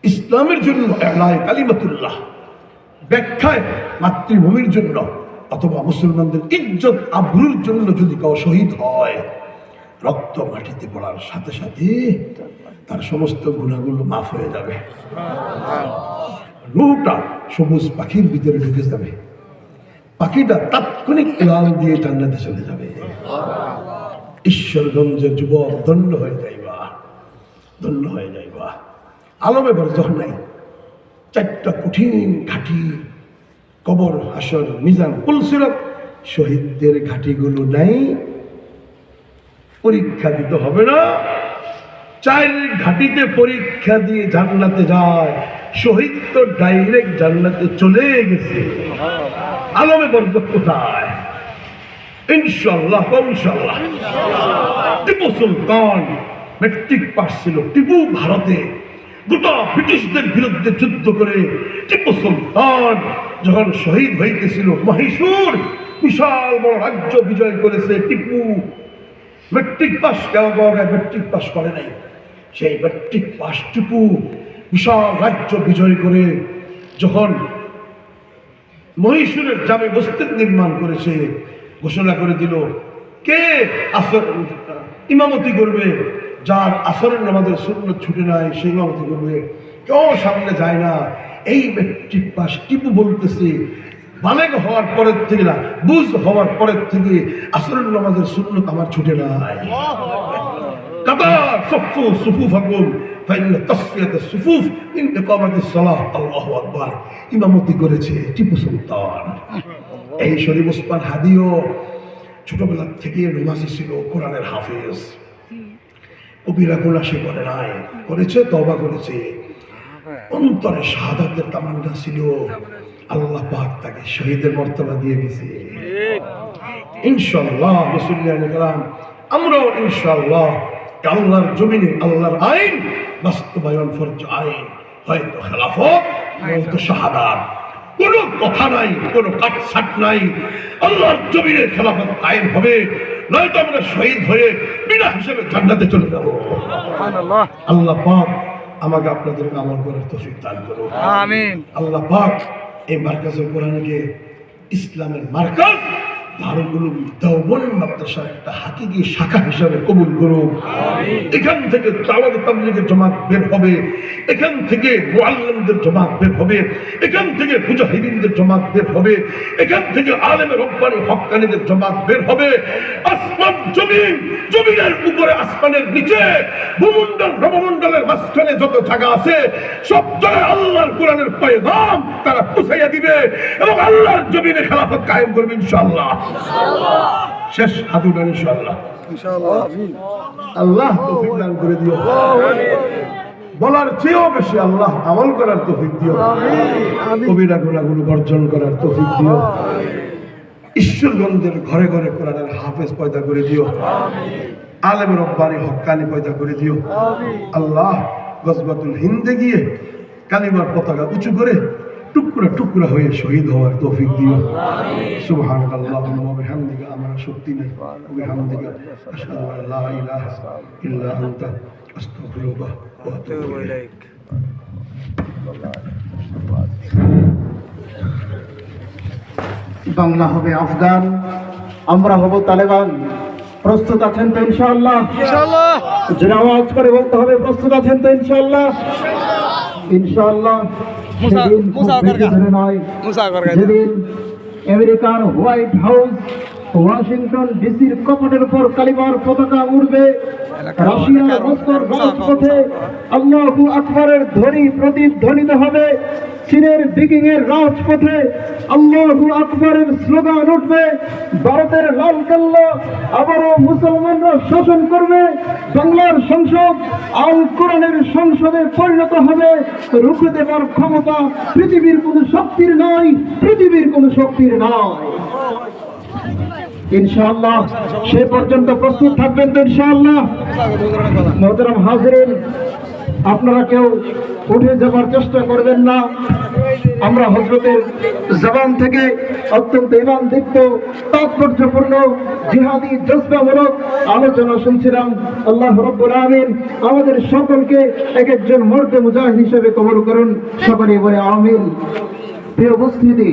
B: ইসলামের জন্য ইলাহি কালিমাতুল্লাহ ব্যাখ্যায় মাতৃভূমির জন্য অথবা মুসলমানদের ইজ্জত আবরুর জন্য যদি কেউ শহীদ হয়, রক্ত মাটিতে পড়ার সাথে সাথে তার সমস্ত গুনাহগুলো মাফ হয়ে যাবে। রূহটা সবুজ পাখির ভিতরে ঢুকে যাবে, পাখিটা তাৎক্ষণিক উড়াল দিয়ে জান্নাতে চলে যাবে। ঈশ্বরগঞ্জের যুবক ধন্য হয়ে যাইবা, ধন্য হয়ে যাইবা। আলমে বরজখ নাই, চারটা কঠিন ঘাটি, কবর, হাসর, মিজান, পুলসিরাত, শহীদদের ঘাটিগুলো নাই। পরীক্ষা দিতে হবে না, চার ঘাটিতে পরীক্ষা দিয়ে জান্নাতে যায়। শহীদ তো ডাইরেক্ট জান্নাতে চলে গেছে। আলমে বরজখ কোথায়? ইনশাআল্লাহ ইনশাআল্লাহ। টিপু সুলতান মেট্রিক পাস ছিল। টিপু ভারতে গোটা ব্রিটিশদের বিরুদ্ধে যুদ্ধ করে টিপু সুলতান যখন শহীদ হইতেছিল, মহীশূর বিশাল বড় রাজ্য বিজয় করেছে টিপু। মেট্রিক পাস কেউ মেট্রিক পাস করে নাই, সেই মেট্রিক পাস টিপু বিশাল রাজ্য বিজয় করে যখন মহীশূরের জামে মসজিদ নির্মাণ করেছে, ঘোষণা করে দিল কে আসর ইমামতি করবে, যার আসরের নামাজের সুন্নত ছুটে নাই সে ইমামতি করবে। কেউ সামনে যায় না। এই মেট্রিক পাস টিপু বলতেছে বালেগ হওয়ার পরের থেকে না, বুঝ হওয়ার পরের থেকে আসরের নামাজের সুন্নত আমার ছুটে নাই। কাতার সফু সুফুফাকুম ফাইন্না তাসফিয়াতাস সুফুফ মিন ইকামাতিস সালাহ। আল্লাহু আকবার। ইমামতি করেছে টিপু সুলতান। এই শরীফ ওসমান হাদিও ছোটবেলা থেকে নামাজি ছিল, কোরআনের হাফেজ। কবিরা গুনাহ সে করে নাই, করেছে তওবা করেছে। অন্তরে শাহাদাতের তামান্না ছিল, আল্লাহ পাক তাকে শহীদের মর্তবা দিয়ে দিয়েছে। ইনশাআল্লাহ মুসলিয়ানে কেরাম, আমরাও ইনশাআল্লাহ আল্লাহর জমিনে আল্লাহর আইন বাস্তবায়ন ফরজ আইন, হয়তো খেলাফত নয়তো শাহাদাত, কোনো কথা নাই, কোনো কাটছাট নাই। আল্লাহর জমিনে খেলাফত কায়েম হবে, নয়তো আমরা শহীদ হয়ে বিনা হিসেবে জান্নাতে চলে যাব।
C: সুবহানাল্লাহ।
B: আল্লাহ পাক আমাকে আপনাদের আমল করার তৌফিক দান করুন।
C: আমিন।
B: আল্লাহ পাক এই মার্কাজুল কোরআনকে ইসলামের মার্কাজ দারুল উলুম দেওবন্দ মাদ্রাসার একটা হাকিকি শাখা হিসাবে কবুল করুন। এখান থেকে দাওয়াত তাবলীগের জামাত বের হবে, এখান থেকে মুআল্লিমদের জামাত বের হবে, এখান থেকে মুজাহিদিনদের জামাত বের হবে, এখান থেকে আলেমে রব্বানি হক্কানীদের জামাত বের হবে। আসমান জমিন, জমিনের উপরে আসমানের নিচে, ভূমণ্ডল নবমণ্ডলের মাঝখানে যত জায়গা আছে সব জায়গায় আল্লাহর কোরআনের পয়গাম তারা পৌঁছাইয়া দিবে এবং আল্লাহর জমিনে খেলাফত কায়েম করবে ইনশাআল্লাহ। শেষ হাতুটা ইনশাআল্লাহ।
C: ইনশাআল্লাহ। আমিন।
B: আল্লাহ তৌফিক দান করে দিও। বলার চেয়েও বেশি আল্লাহ আমল করার তৌফিক দিও। কবিরা গুনাহগুলো বর্জন করার তৌফিক দিও। ঈশ্বরগঞ্জের ঘরে ঘরে কোরআনের হাফেজ পয়দা করে দিও। আলেম রব্বানি হক্কানি পয়দা করে দিও। আল্লাহ গজবাতুল হিন্দে গিয়ে কালিমার পতাকা উঁচু করে টুকরা টুকরা হয়ে শহীদ হওয়ার তৌফিক দিও। সুবহানাল্লাহি ওয়া বিহামদিহি, আমার শক্তি নেই, বিহামদিহি আশহাদু আল্লা লা ইলাহা ইল্লা আনতা আস্তাগফিরুকা ওয়া আতুবু ইলাইক।
D: বাংলা হবে আফগান, আমরা হব তালেবান। প্রস্তুত আছেন তো ইনশাআল্লাহ?
C: ইনশাআল্লাহ।
D: জোরে আওয়াজ করে বলতে হবে প্রস্তুত আছেন তো ইনশাআল্লাহ? ইনশাআল্লাহ।
C: মুসা
D: সেদিন খুব
C: মুসা
D: বেশি দূরে নয়,
C: মুসা
D: যেদিন আমেরিকার হোয়াইট হাউস ওয়াশিংটন ডিসির কপাটের উপর কালিমার পতাকা উড়বে, রাশিয়ার মস্কোর রাজপথে আল্লাহু আকবরের ধ্বনি প্রতিধ্বনিত হবে, চীনের বিকিং এর রাজপথে আল্লাহু আকবরের স্লোগান উঠবে, ভারতের লালকেল্লা আবারও মুসলমানরা শাসন করবে, বাংলার সংসদ আল কোরআনের সংসদে পরিণত হবে, রুখে দেবার ক্ষমতা পৃথিবীর কোন শক্তির নয়, পৃথিবীর কোন শক্তির নয়। ইনশাআল্লাহ সে পর্যন্ত প্রস্তুত থাকবেন তো ইনশাআল্লাহ। মোহতারাম হাজিরিন, আপনারা কেউ উঠে যাবার চেষ্টা করবেন না। আমরা হযরতের জবান থেকে অত্যন্ত ঈমানদীপ্ত তাৎপর্যপূর্ণ জিহাদি জজবামূলক আলোচনা শুনছিলাম। আল্লাহ রাব্বুল আমিন আমাদের সকলকে এক একজন মর্দে মুজাহিদ হিসেবে কবুল করুন। সকলে বলে আমিন। প্রিয় উপস্থিতি,